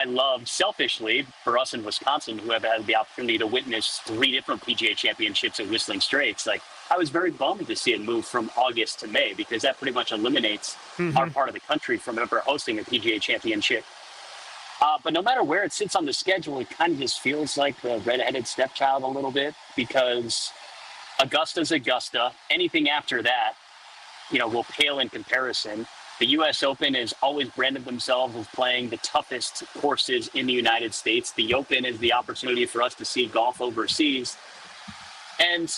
I loved, selfishly, for us in Wisconsin, who have had the opportunity to witness 3 different PGA championships at Whistling Straits, like, I was very bummed to see it move from August to May, because that pretty much eliminates our part of the country from ever hosting a PGA championship. But no matter where it sits on the schedule, it kind of just feels like the redheaded stepchild a little bit, because Augusta's Augusta. Anything after that, will pale in comparison. The U.S. Open has always branded themselves as playing the toughest courses in the United States. The Open is the opportunity for us to see golf overseas. And,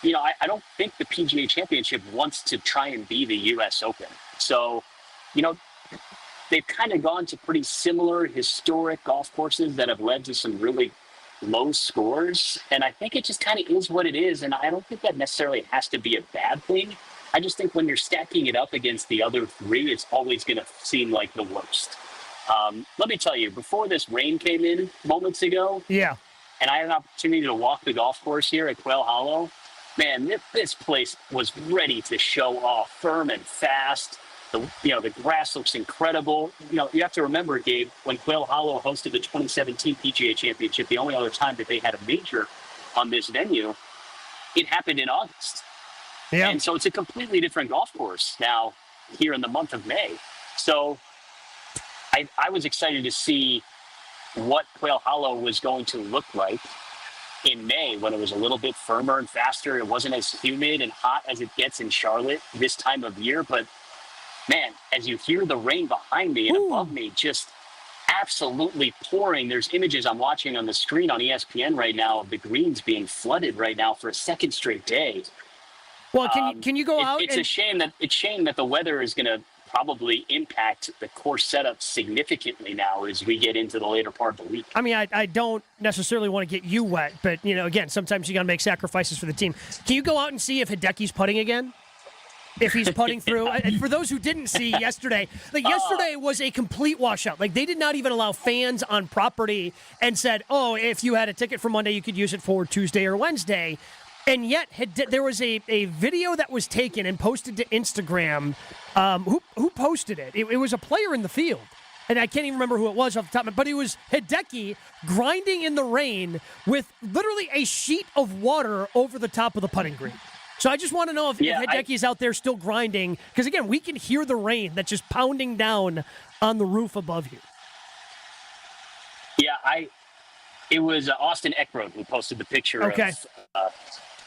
I don't think the PGA Championship wants to try and be the U.S. Open. So, they've kind of gone to pretty similar historic golf courses that have led to some really low scores. And I think it just kind of is what it is. And I don't think that necessarily has to be a bad thing. I just think when you're stacking it up against the other 3, it's always going to seem like the worst. Let me tell you, before this rain came in moments ago, and I had an opportunity to walk the golf course here at Quail Hollow, man, this place was ready to show off, firm and fast. The grass looks incredible. You have to remember, Gabe, when Quail Hollow hosted the 2017 PGA Championship, the only other time that they had a major on this venue, it happened in August. Yeah. And so it's a completely different golf course now here in the month of May. So I was excited to see what Quail Hollow was going to look like in May, when it was a little bit firmer and faster. It wasn't as humid and hot as it gets in Charlotte this time of year. But, man, as you hear the rain behind me and above me just absolutely pouring, there's images I'm watching on the screen on ESPN right now of the greens being flooded right now for a second straight day. Well, can you go out? It's a shame that the weather is going to probably impact the course setup significantly now as we get into the later part of the week. I mean, I don't necessarily want to get you wet, but, again, sometimes you got to make sacrifices for the team. Can you go out and see if Hideki's putting again? If he's putting through? And for those who didn't see yesterday, yesterday was a complete washout. Like, they did not even allow fans on property and said, if you had a ticket for Monday, you could use it for Tuesday or Wednesday. And yet, there was a video that was taken and posted to Instagram. Who posted it? It was a player in the field. And I can't even remember who it was off the top, but it was Hideki grinding in the rain with literally a sheet of water over the top of the putting green. So I just want to know if Hideki's out there still grinding. Because, again, we can hear the rain that's just pounding down on the roof above you. Yeah, it was Austin Eckroat who posted the picture of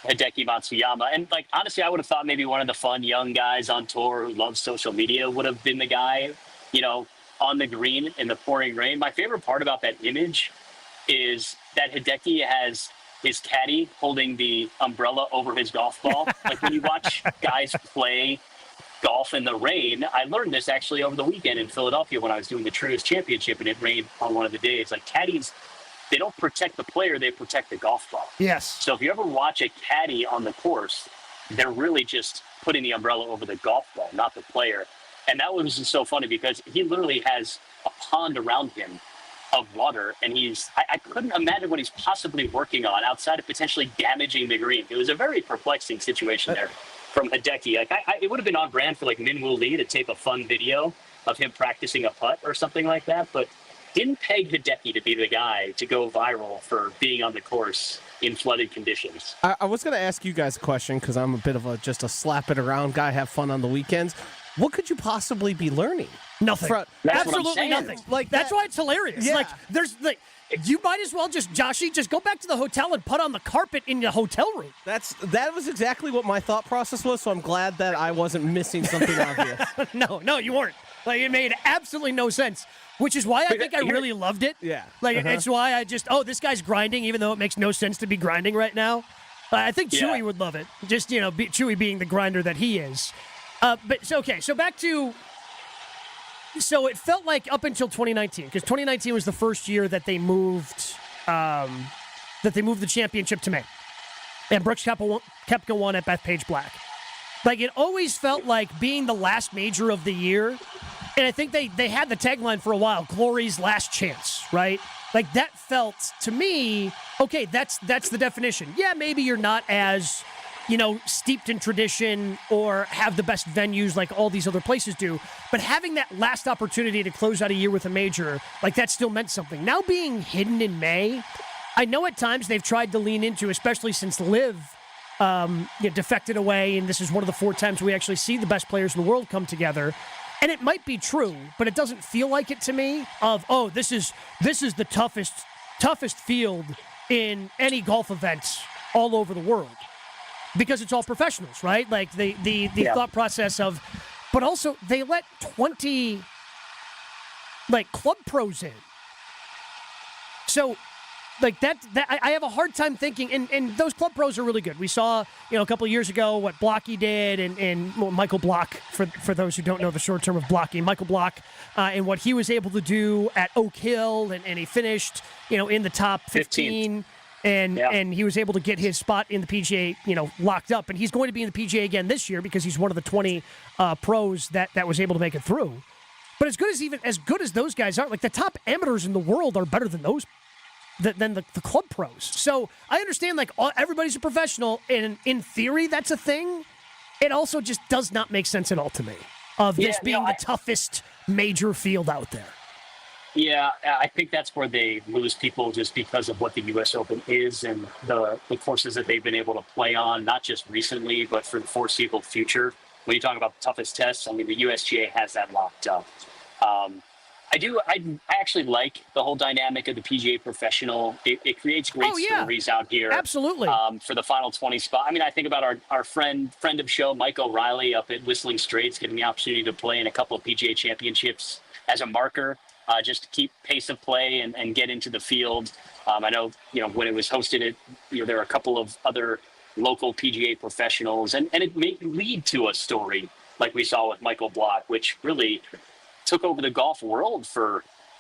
Hideki Matsuyama. And, honestly, I would have thought maybe one of the fun young guys on tour who loves social media would have been the guy, on the green in the pouring rain. My favorite part about that image is that Hideki has his caddy holding the umbrella over his golf ball. When you watch guys play golf in the rain, I learned this actually over the weekend in Philadelphia when I was doing the Trios Championship, and it rained on one of the days. Caddies, they don't protect the player, they protect the golf ball. Yes. So if you ever watch a caddy on the course, they're really just putting the umbrella over the golf ball, not the player. And that was just so funny because he literally has a pond around him of water, and I couldn't imagine what he's possibly working on outside of potentially damaging the green. It was a very perplexing situation there from Hideki. It would have been on brand for Min Woo Lee to tape a fun video of him practicing a putt or something like that, but didn't peg Hideki to be the guy to go viral for being on the course in flooded conditions. I was going to ask you guys a question because I'm a bit of just a slap it around guy, have fun on the weekends. What could you possibly be learning? Nothing. Absolutely nothing. That's why it's hilarious. Yeah. You might as well just go back to the hotel and put on the carpet in the hotel room. That was exactly what my thought process was, so I'm glad that I wasn't missing something obvious. No, you weren't. It made absolutely no sense, which is why I think I really loved it. Yeah. It's why I just, this guy's grinding, even though it makes no sense to be grinding right now. I think Chewy would love it. Just, Chewy being the grinder that he is. So back to, so it felt like up until 2019, because 2019 was the first year that they moved the championship to May. And Brooks Koepka won at Bethpage Black. It always felt like being the last major of the year, and I think they had the tagline for a while, Glory's last chance, right? That felt, to me, okay, that's the definition. Yeah, maybe you're not as steeped in tradition or have the best venues like all these other places do. But having that last opportunity to close out a year with a major, like that still meant something. Now being hidden in May, I know at times they've tried to lean into, especially since Liv defected away, and this is one of the 4 times we actually see the best players in the world come together. And it might be true, but it doesn't feel like it to me this is the toughest field in any golf event all over the world. Because it's all professionals, right? Like the thought process of, but also they let 20 club pros in. So like that I have a hard time thinking, and those club pros are really good. We saw, a couple of years ago what Blocky did and Michael Block, for those who don't know the short term of Blocky, Michael Block, and what he was able to do at Oak Hill, and he finished, in the top 15. And he was able to get his spot in the PGA, locked up. And he's going to be in the PGA again this year because he's one of the 20 pros that was able to make it through. But as good as those guys are, like the top amateurs in the world are better than those, than the club pros. So I understand everybody's a professional, and in theory that's a thing. It also just does not make sense at all to me of this being the toughest major field out there. Yeah, I think that's where they lose people just because of what the U.S. Open is and the courses that they've been able to play on, not just recently, but for the foreseeable future. When you talk about the toughest tests, I mean, the USGA has that locked up. I actually like the whole dynamic of the PGA Professional. It creates great stories out here. Absolutely. For the final 20 spot. I mean, I think about our friend of show, Mike O'Reilly up at Whistling Straits, getting the opportunity to play in a couple of PGA Championships as a marker. Just to keep pace of play and get into the field. I know, when it was hosted, there are a couple of other local PGA professionals, and it may lead to a story like we saw with Michael Block, which really took over the golf world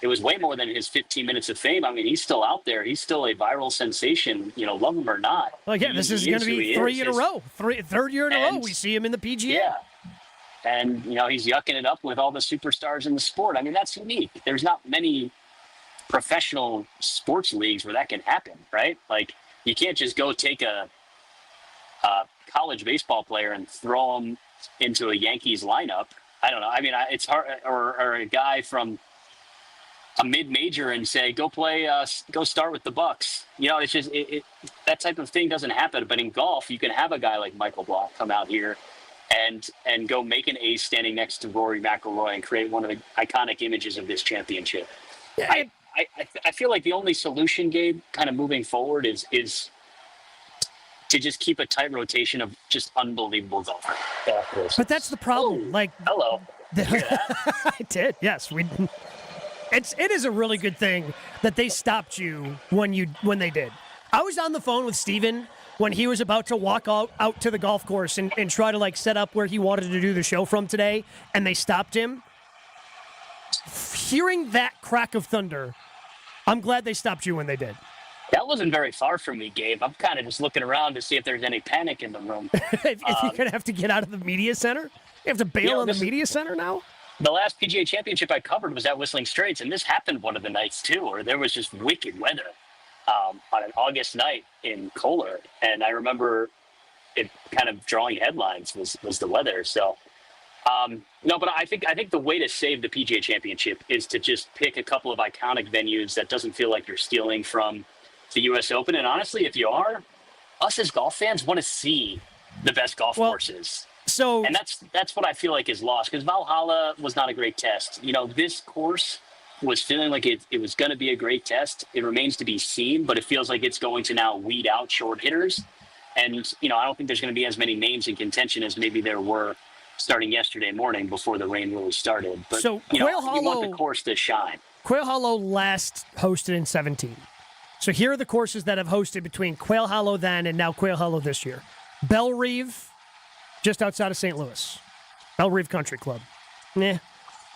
it was way more than his 15 minutes of fame. I mean, he's still out there. He's still a viral sensation, love him or not. Well, yeah, this is going to be third year in a row we see him in the PGA. Yeah. And, he's yucking it up with all the superstars in the sport. I mean, that's unique. There's not many professional sports leagues where that can happen, right? Like, you can't just go take a college baseball player and throw him into a Yankees lineup. I don't know. I mean, it's hard. Or a guy from a mid-major and say, go start with the Bucks. It's just that type of thing doesn't happen. But in golf, you can have a guy like Michael Block come out here and go make an ace standing next to Rory McIlroy and create one of the iconic images of this championship. Yeah. I feel like the only solution, Gabe, kind of moving forward is to just keep a tight rotation of just unbelievable golfers. But that's the problem. Ooh, hello. I did. Yes, it is a really good thing that they stopped you when they did. I was on the phone with Steven when he was about to walk out to the golf course and try to set up where he wanted to do the show from today, and they stopped him. Hearing that crack of thunder, I'm glad they stopped you when they did. That wasn't very far from me, Gabe. I'm kind of just looking around to see if there's any panic in the room. if you're going to have to get out of the media center? You have to bail on the media center now? The last PGA Championship I covered was at Whistling Straits, and this happened one of the nights, too, where there was just wicked weather. On an August night in Kohler, and I remember it kind of drawing headlines was the weather. So, no, but I think the way to save the PGA Championship is to just pick a couple of iconic venues that doesn't feel like you're stealing from the U.S. Open. And honestly, if you are, us as golf fans want to see the best golf courses. And that's what I feel like is lost, because Valhalla was not a great test. This course was feeling like it was going to be a great test. It remains to be seen, but it feels like it's going to now weed out short hitters. And, I don't think there's going to be as many names in contention as maybe there were starting yesterday morning before the rain really started. But, so Quail Hollow, you want the course to shine. Quail Hollow last hosted in 17. So here are the courses that have hosted between Quail Hollow then and now Quail Hollow this year. Bellerive, just outside of St. Louis. Bellerive Country Club.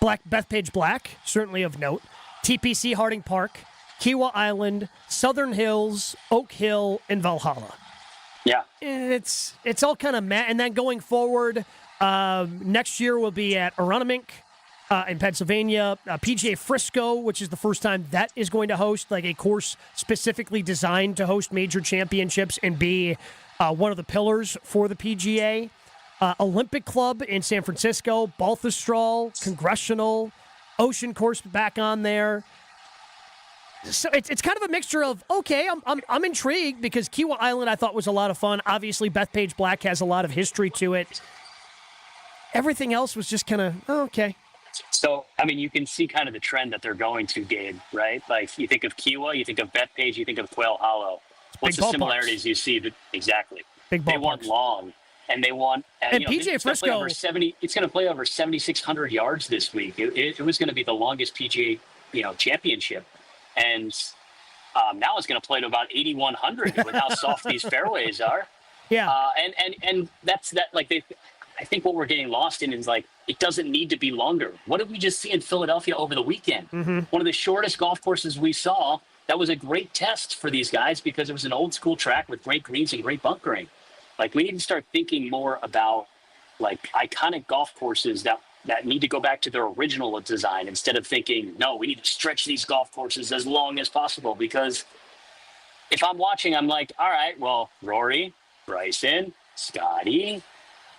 Bethpage Black, certainly of note. TPC Harding Park, Kiowa Island, Southern Hills, Oak Hill, and Valhalla. Yeah. It's all kind of and then going forward, next year we'll be at Aronimink in Pennsylvania, PGA Frisco, which is the first time that is going to host a course specifically designed to host major championships and be one of the pillars for the PGA. Olympic Club in San Francisco, Balthastral, Congressional, Ocean Course back on there. So it's kind of a mixture of, okay, I'm intrigued because Kiawah Island I thought was a lot of fun. Obviously, Bethpage Black has a lot of history to it. Everything else was just kind of, okay. So, I mean, you can see kind of the trend that they're going to, Gabe, right? Like, you think of Kiawah, you think of Bethpage, you think of Quail Hollow. What's the similarities you see? Exactly. Big they want long, and they want... And PGA Frisco... It's going to play over 7,600 yards this week. It was going to be the longest PGA, championship. And now it's going to play to about 8,100 with how soft these fairways are. Yeah. And that's that. Like I think what we're getting lost in is like it doesn't need to be longer. What did we just see in Philadelphia over the weekend? Mm-hmm. One of the shortest golf courses we saw. That was a great test for these guys because it was an old school track with great greens and great bunkering. Like we need to start thinking more about like iconic golf courses that need to go back to their original design instead of thinking, no, we need to stretch these golf courses as long as possible. Because if I'm watching, I'm like, all right, well, Rory, Bryson, Scotty,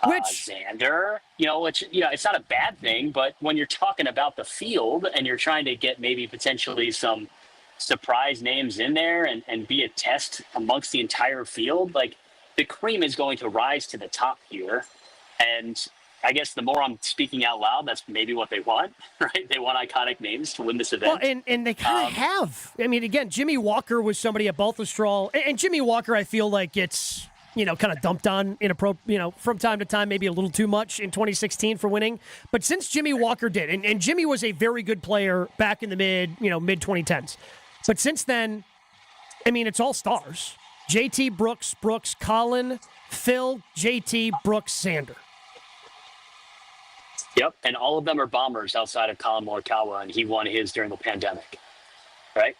Xander, it's not a bad thing. But when you're talking about the field and you're trying to get maybe potentially some surprise names in there and be a test amongst the entire field, like the cream is going to rise to the top here. And I guess the more I'm speaking out loud, that's maybe what they want, right? They want iconic names to win this event. Well, and they kind of have. I mean, again, Jimmy Walker was somebody at Balthastral. And Jimmy Walker, I feel like gets, kind of dumped on from time to time, maybe a little too much in 2016 for winning. But since Jimmy Walker did, and Jimmy was a very good player back in the mid 2010s. But since then, I mean, it's all stars. JT, Brooks, Colin, Phil, JT, Brooks, Xander. Yep, and all of them are bombers outside of Colin Morikawa, and he won his during the pandemic, right?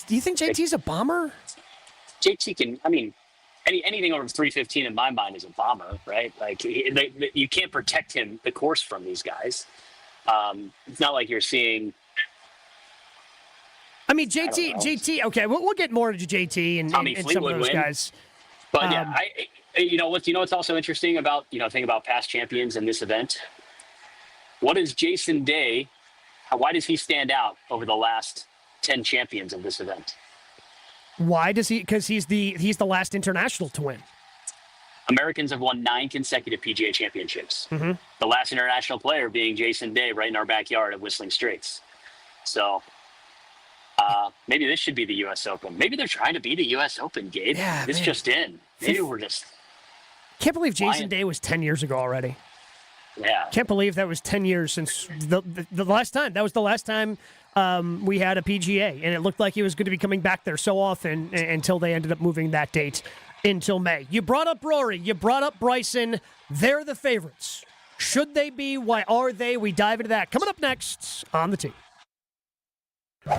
Do you think JT's a bomber? JT can, I mean, anything over 315 in my mind is a bomber, right? Like, you can't protect the course from these guys. It's not like you're seeing... I mean, JT, okay, we'll get more into JT and some of those guys. But yeah, what's also interesting about, think about past champions in this event. What is Jason Day? Why does he stand out over the last 10 champions of this event? Why does he? Because he's the last international to win. Americans have won 9 consecutive PGA championships. Mm-hmm. The last international player being Jason Day right in our backyard at Whistling Straits. So maybe this should be the U.S. Open. Maybe they're trying to be the U.S. Open, Gabe. Yeah, this just in. Maybe we're just... Can't believe Jason Day was 10 years ago already. Yeah. Can't believe that was 10 years since the last time. That was the last time we had a PGA, and it looked like he was going to be coming back there so often until they ended up moving that date until May. You brought up Rory. You brought up Bryson. They're the favorites. Should they be? Why are they? We dive into that. Coming up next on the tee.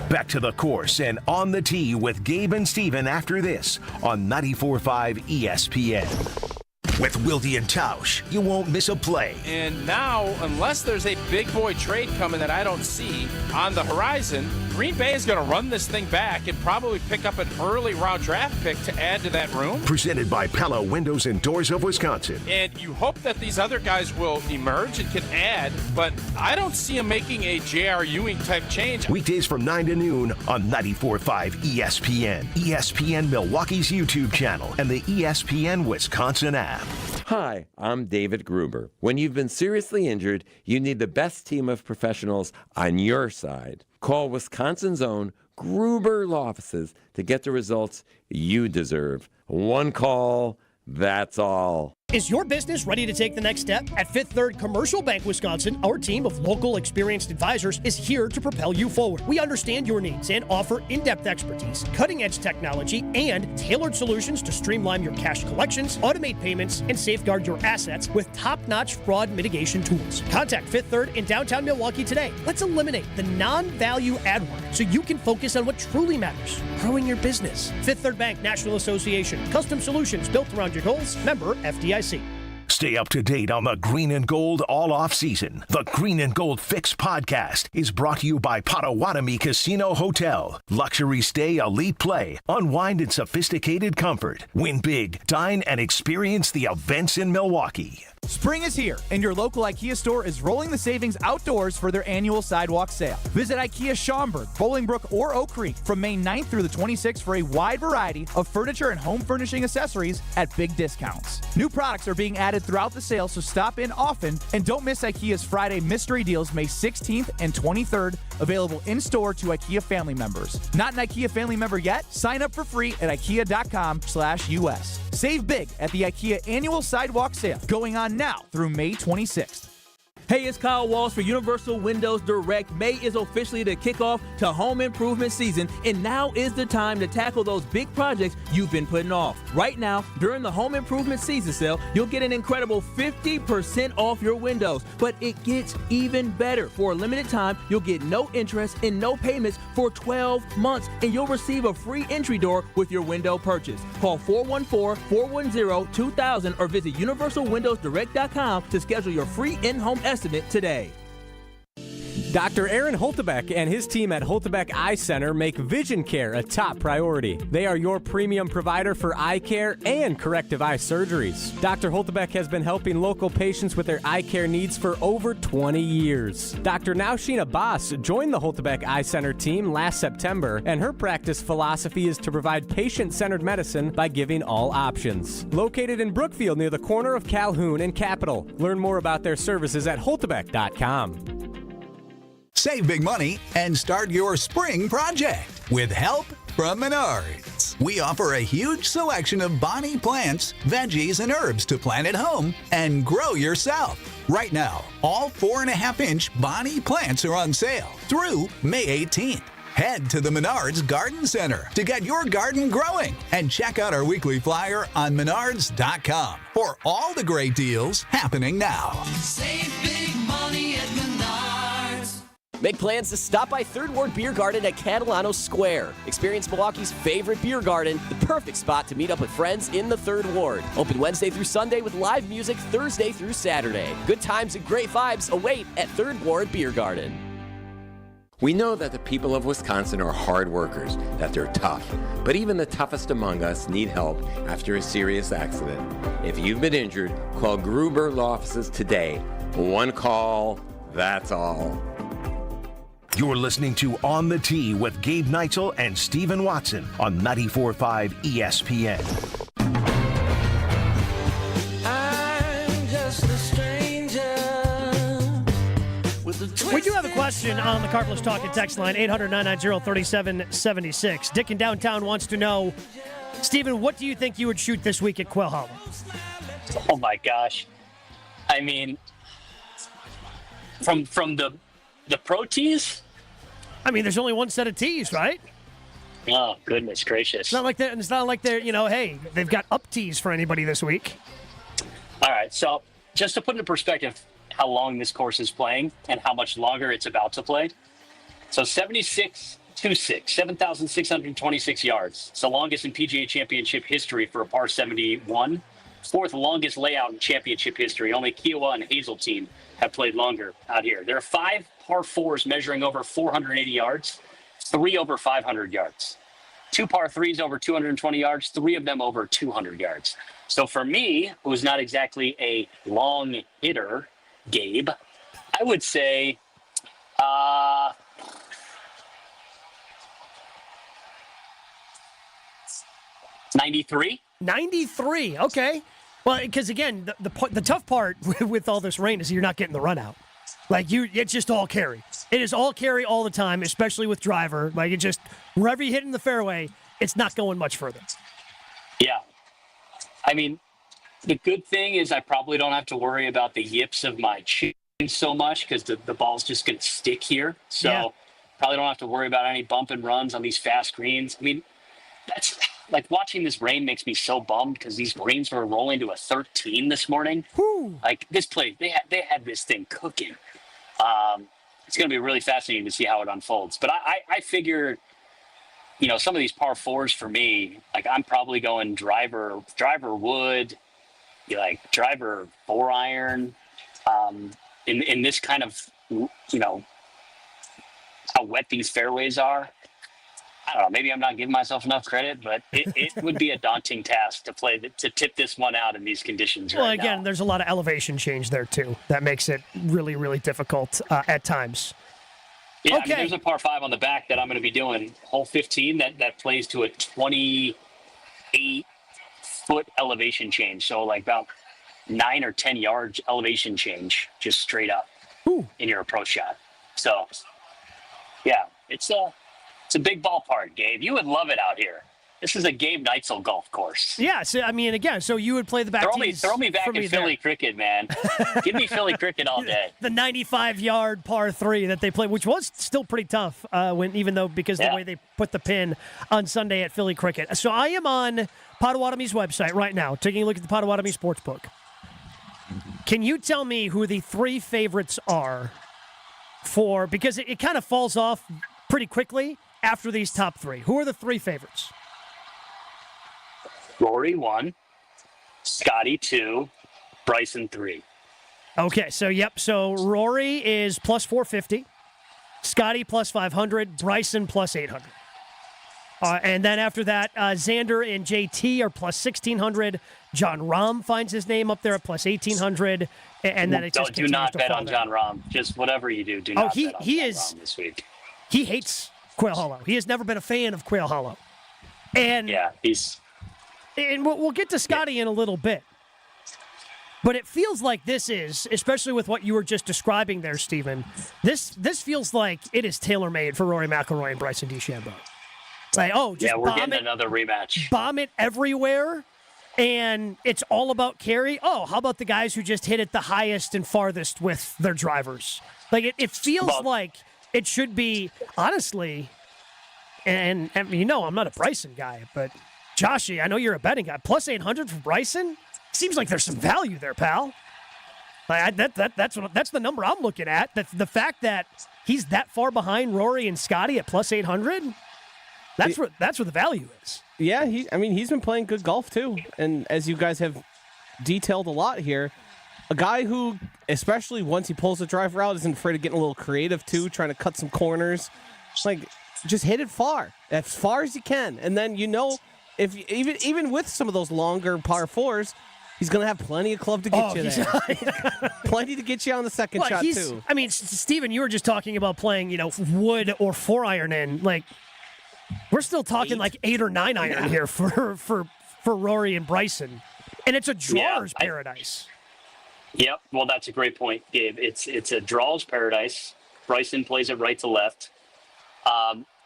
Back to the course and on the tee with Gabe and Steven after this on 94.5 ESPN. With Wilde and Tausch, you won't miss a play. And now, unless there's a big boy trade coming that I don't see on the horizon, Green Bay is going to run this thing back and probably pick up an early round draft pick to add to that room. Presented by Pella Windows and Doors of Wisconsin. And you hope that these other guys will emerge and can add, but I don't see them making a J.R. Ewing type change. Weekdays from 9 to noon on 94.5 ESPN, ESPN Milwaukee's YouTube channel, and the ESPN Wisconsin app. Hi, I'm David Gruber. When you've been seriously injured, you need the best team of professionals on your side. Call Wisconsin's own Gruber Law Offices to get the results you deserve. One call, that's all. Is your business ready to take the next step? At Fifth Third Commercial Bank Wisconsin, our team of local experienced advisors is here to propel you forward. We understand your needs and offer in-depth expertise, cutting-edge technology, and tailored solutions to streamline your cash collections, automate payments, and safeguard your assets with top-notch fraud mitigation tools. Contact Fifth Third in downtown Milwaukee today. Let's eliminate the non-value add work so you can focus on what truly matters, growing your business. Fifth Third Bank National Association. Custom solutions built around your goals. Member FDIC. Stay up to date on the Green and Gold all off season. The Green and Gold Fix podcast is brought to you by Potawatomi Casino Hotel. Luxury stay, elite play, unwind in sophisticated comfort. Win big, dine, and experience the events in Milwaukee. Spring is here, and your local IKEA store is rolling the savings outdoors for their annual sidewalk sale. Visit IKEA Schaumburg, Bolingbrook, or Oak Creek from May 9th through the 26th for a wide variety of furniture and home furnishing accessories at big discounts. New products are being added throughout the sale, so stop in often, and don't miss IKEA's Friday mystery deals May 16th and 23rd, available in-store to IKEA family members. Not an IKEA family member yet? Sign up for free at IKEA.com/US. Save big at the IKEA annual sidewalk sale, going on now through May 26th. Hey, it's Kyle Walsh for Universal Windows Direct. May is officially the kickoff to home improvement season, and now is the time to tackle those big projects you've been putting off. Right now, during the home improvement season sale, you'll get an incredible 50% off your windows. But it gets even better. For a limited time, you'll get no interest and no payments for 12 months, and you'll receive a free entry door with your window purchase. Call 414-410-2000 or visit universalwindowsdirect.com to schedule your free in-home estimate today. Dr. Aaron Holtebeck and his team at Holtebeck Eye Center make vision care a top priority. They are your premium provider for eye care and corrective eye surgeries. Dr. Holtebeck has been helping local patients with their eye care needs for over 20 years. Dr. Nausheen Abbas joined the Holtebeck Eye Center team last September, and her practice philosophy is to provide patient-centered medicine by giving all options. Located in Brookfield near the corner of Calhoun and Capitol. Learn more about their services at holtebeck.com. Save big money and start your spring project with help from Menards. We offer a huge selection of Bonnie plants, veggies, and herbs to plant at home and grow yourself. Right now, all 4.5-inch Bonnie plants are on sale through May 18th. Head to the Menards Garden Center to get your garden growing and check out our weekly flyer on menards.com for all the great deals happening now. Save big money at Menards. Make plans to stop by Third Ward Beer Garden at Catalano Square. Experience Milwaukee's favorite beer garden, the perfect spot to meet up with friends in the Third Ward. Open Wednesday through Sunday with live music Thursday through Saturday. Good times and great vibes await at Third Ward Beer Garden. We know that the people of Wisconsin are hard workers, that they're tough. But even the toughest among us need help after a serious accident. If you've been injured, call Gruber Law Offices today. One call, that's all. You're listening to On the Tee with Gabe Neitzel and Stephen Watson on 94.5 ESPN. I'm just a stranger with a We do have a question on the Carpless Talking text line, 800-990-3776. Dick in downtown wants to know, Stephen, what do you think you would shoot this week at Quail Hollow? Oh my gosh. I mean, from the pro tees? I mean, there's only one set of tees, right? Oh, goodness gracious. It's not like they're, hey, they've got up tees for anybody this week. All right, so just to put into perspective how long this course is playing and how much longer it's about to play. So 76.26, 7,626 yards. It's the longest in PGA Championship history for a par 71. Fourth longest layout in championship history. Only Kiowa and Hazeltine have played longer out here. There are 5 par 4s measuring over 480 yards, 3 over 500 yards. 2 par 3s over 220 yards, 3 of them over 200 yards. So for me, who's not exactly a long hitter, Gabe, I would say 93. 93, okay. Well, because again, the tough part with all this rain is you're not getting the run out. Like it's just all carry. It is all carry all the time, especially with driver. Like it just wherever you hit in the fairway, it's not going much further. Yeah, I mean, the good thing is I probably don't have to worry about the yips of my chin so much because the ball's just going to stick here. So yeah. Probably don't have to worry about any bump and runs on these fast greens. I mean, that's like watching this rain makes me so bummed because these greens were rolling to a 13 this morning. Whew. Like this place, they had this thing cooking. It's going to be really fascinating to see how it unfolds. But I figured, some of these par 4s for me, like I'm probably going driver wood, you like driver 4-iron, in this kind of, how wet these fairways are. I don't know. Maybe I'm not giving myself enough credit, but it would be a daunting task to tip this one out in these conditions. Well, right again, now. there's a lot of elevation change there too. That makes it really, really difficult at times. Yeah, Okay. there's a par 5 on the back that I'm going to be doing. Hole 15 that plays to a 28-foot elevation change. So like about 9 or 10 yards elevation change, just straight up in your approach shot. So, yeah, it's a big ballpark, Gabe. You would love it out here. This is a Gabe Neitzel golf course. Yeah, so, I mean, again, so you would play the back tees. Throw me back in Philly cricket, man. Give me Philly cricket all day. The 95-yard par 3 that they played, which was still pretty tough, because the way they put the pin on Sunday at Philly cricket. So I am on Potawatomi's website right now, taking a look at the Potawatomi Sportsbook. Can you tell me who the 3 favorites are because it kind of falls off pretty quickly after these top 3. Who are the 3 favorites? Rory 1, Scotty 2, Bryson 3. Okay, so Rory is plus 450, Scotty plus 500, Bryson plus 800. And then after that, Xander and JT are plus 1,600. John Rahm finds his name up there at plus 1,800. And then it just do not bet on John Rahm. Just whatever you do, do not bet on John Rahm this week. He hates Quail Hollow. He has never been a fan of Quail Hollow. And yeah, and we'll get to Scotty in a little bit. But it feels like this is, especially with what you were just describing there, Stephen, this feels like it is tailor-made for Rory McIlroy and Bryson DeChambeau. Like, we're getting another rematch. Bomb it everywhere, and it's all about carry. Oh, how about the guys who just hit it the highest and farthest with their drivers? Like, it feels like it should be, honestly, and I'm not a Bryson guy, but Joshy, I know you're a betting guy. Plus 800 for Bryson? Seems like there's some value there, pal. Like, that's the number I'm looking at. The fact that he's that far behind Rory and Scotty at plus 800, that's where the value is. Yeah, he's been playing good golf too. And as you guys have detailed a lot here, a guy who, especially once he pulls the driver out, isn't afraid of getting a little creative too, trying to cut some corners. Like, just hit it as far as you can. And then if even with some of those longer par 4s, he's going to have plenty of club to get you there. Plenty to get you on the second shot, too. I mean, Steven, you were just talking about playing, wood or 4-iron in. Like, we're still talking like 8 or 9-iron here for Rory and Bryson. And it's a drawer's paradise. Yep. Well, that's a great point, Gabe. It's a drawer's paradise. Bryson plays it right to left.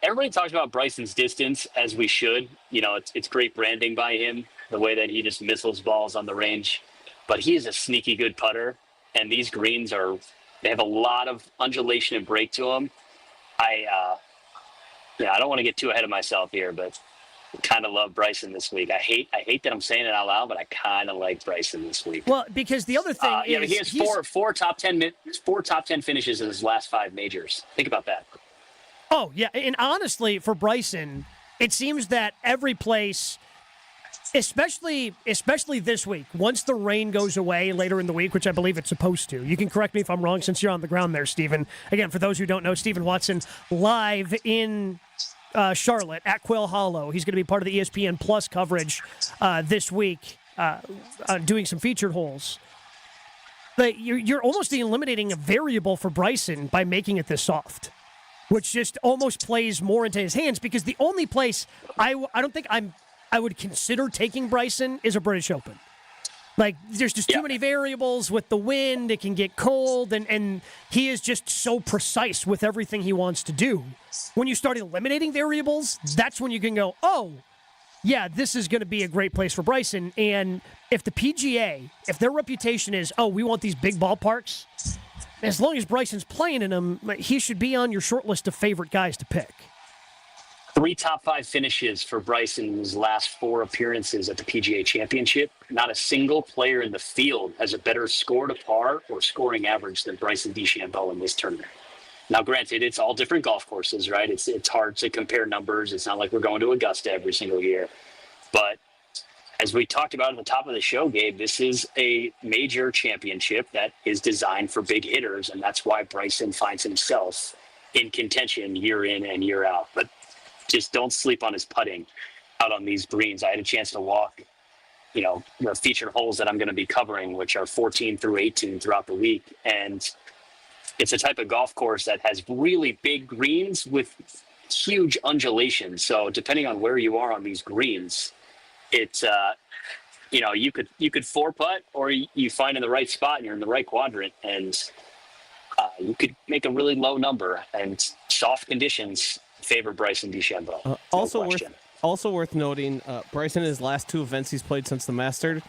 Everybody talks about Bryson's distance, as we should. It's great branding by him, the way that he just missiles balls on the range. But he is a sneaky good putter, and these greens they have a lot of undulation and break to them. I don't want to get too ahead of myself here, but I kind of love Bryson this week. I hate that I'm saying it out loud, but I kind of like Bryson this week. Well, because the other thing is he has four top 10 finishes in his last 5 majors. Think about that. Oh, yeah. And honestly, for Bryson, it seems that every place, especially this week, once the rain goes away later in the week, which I believe it's supposed to. You can correct me if I'm wrong since you're on the ground there, Stephen. Again, for those who don't know, Stephen Watson live in Charlotte at Quail Hollow. He's going to be part of the ESPN Plus coverage this week, doing some featured holes. But you're almost eliminating a variable for Bryson by making it this soft, which just almost plays more into his hands, because the only place I don't think I would consider taking Bryson is a British Open. Like, there's just too many variables with the wind. It can get cold, and he is just so precise with everything he wants to do. When you start eliminating variables, that's when you can go, oh, yeah, this is going to be a great place for Bryson. And if the PGA, if their reputation is, oh, we want these big ballparks, as long as Bryson's playing in them, he should be on your short list of favorite guys to pick. 3 top 5 finishes for Bryson's last 4 appearances at the PGA Championship. Not a single player in the field has a better score to par or scoring average than Bryson DeChambeau in this tournament. Now, granted, it's all different golf courses, right? It's hard to compare numbers. It's not like we're going to Augusta every single year. But as we talked about at the top of the show, Gabe, this is a major championship that is designed for big hitters, and that's why Bryson finds himself in contention year in and year out. But just don't sleep on his putting out on these greens. I had a chance to walk, the featured holes that I'm going to be covering, which are 14 through 18 throughout the week. And it's a type of golf course that has really big greens with huge undulations. So depending on where you are on these greens, it's, you could four putt, or you find in the right spot and you're in the right quadrant, and you could make a really low number, and soft conditions favor Bryson DeChambeau. Also worth noting, Bryson, in his last 2 events he's played since the Masters,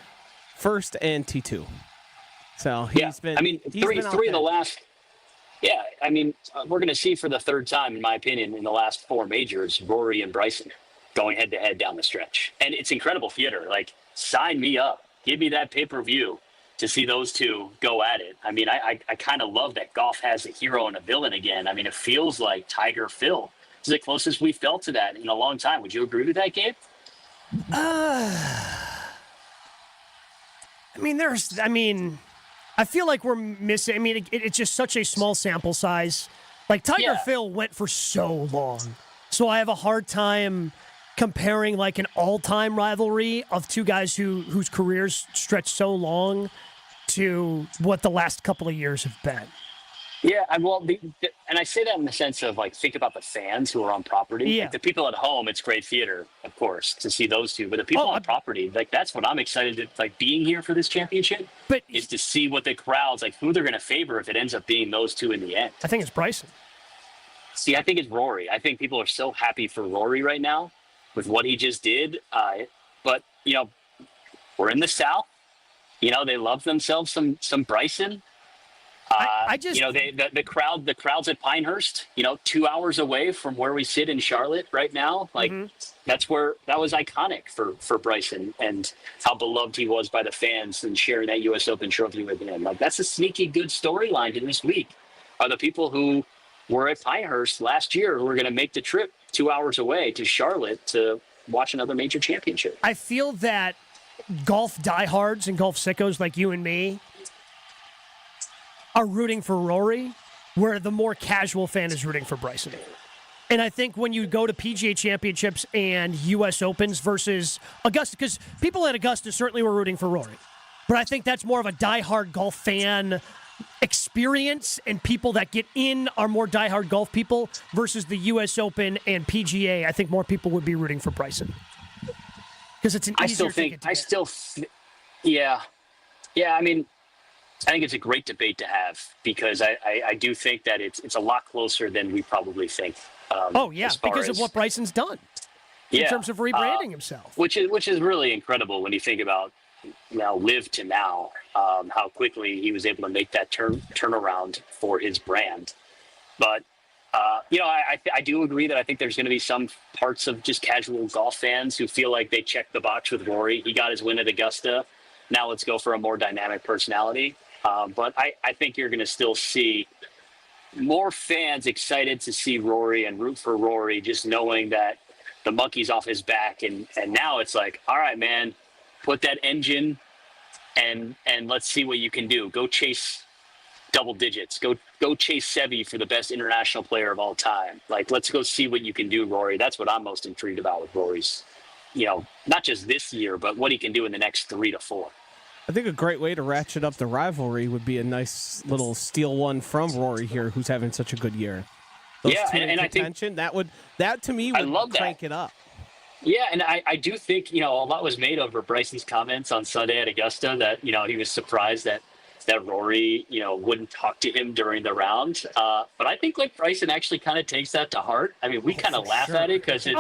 first and T2. So he's been. Three of the last. Yeah, we're going to see for the third time, in my opinion, in the last 4 majors, Rory and Bryson going head to head down the stretch, and it's incredible theater. Like, sign me up, give me that pay-per-view to see those two go at it. I kind of love that golf has a hero and a villain again. it feels like Tiger Phil. It's the closest we felt to that in a long time. Would you agree with that, Gabe? I feel like we're missing. It's just such a small sample size. Like, Tiger Phil went for so long. So I have a hard time comparing like an all-time rivalry of 2 guys whose careers stretch so long to what the last couple of years have been. Yeah, and I say that in the sense of, like, think about the fans who are on property. Yeah. Like, the people at home, it's great theater, of course, to see those two. But the people on property, like, that's what I'm excited to, like, being here for this championship, is to see what the crowd's, like, who they're going to favor if it ends up being those two in the end. I think it's Bryson. See, I think it's Rory. I think people are so happy for Rory right now with what he just did. But, we're in the South. They love themselves some Bryson. The crowd's at Pinehurst, 2 hours away from where we sit in Charlotte right now. Like, that was iconic for Bryson, and how beloved he was by the fans, and sharing that U.S. Open trophy with him. Like, that's a sneaky good storyline to this week, are the people who were at Pinehurst last year who are going to make the trip 2 hours away to Charlotte to watch another major championship. I feel that golf diehards and golf sickos like you and me are rooting for Rory, where the more casual fan is rooting for Bryson. And I think when you go to PGA Championships and U.S. Opens versus Augusta, because people at Augusta certainly were rooting for Rory, but I think that's more of a diehard golf fan experience, and people that get in are more diehard golf people versus the U.S. Open and PGA. I think more people would be rooting for Bryson because it's an easier ticket to get. I think it's a great debate to have, because I do think that it's a lot closer than we probably think. Because of what Bryson's done in terms of rebranding himself. Which is really incredible when you think about Live to now, how quickly he was able to make that turnaround for his brand. But, I do agree that I think there's going to be some parts of just casual golf fans who feel like they checked the box with Rory. He got his win at Augusta. Now let's go for a more dynamic personality. But I think you're going to still see more fans excited to see Rory and root for Rory, just knowing that the monkey's off his back. And now it's like, all right, man, put that engine and let's see what you can do. Go chase double digits. Go chase Seve for the best international player of all time. Like, let's go see what you can do, Rory. That's what I'm most intrigued about with Rory's, not just this year, but what he can do in the next 3 to 4. I think a great way to ratchet up the rivalry would be a nice little steal one from Rory here, who's having such a good year. And I think that to me would crank it up. Yeah, and I do think, a lot was made over Bryson's comments on Sunday at Augusta that, he was surprised that Rory, wouldn't talk to him during the round. But I think, like, Bryson actually kind of takes that to heart. We kind of laugh at it because it's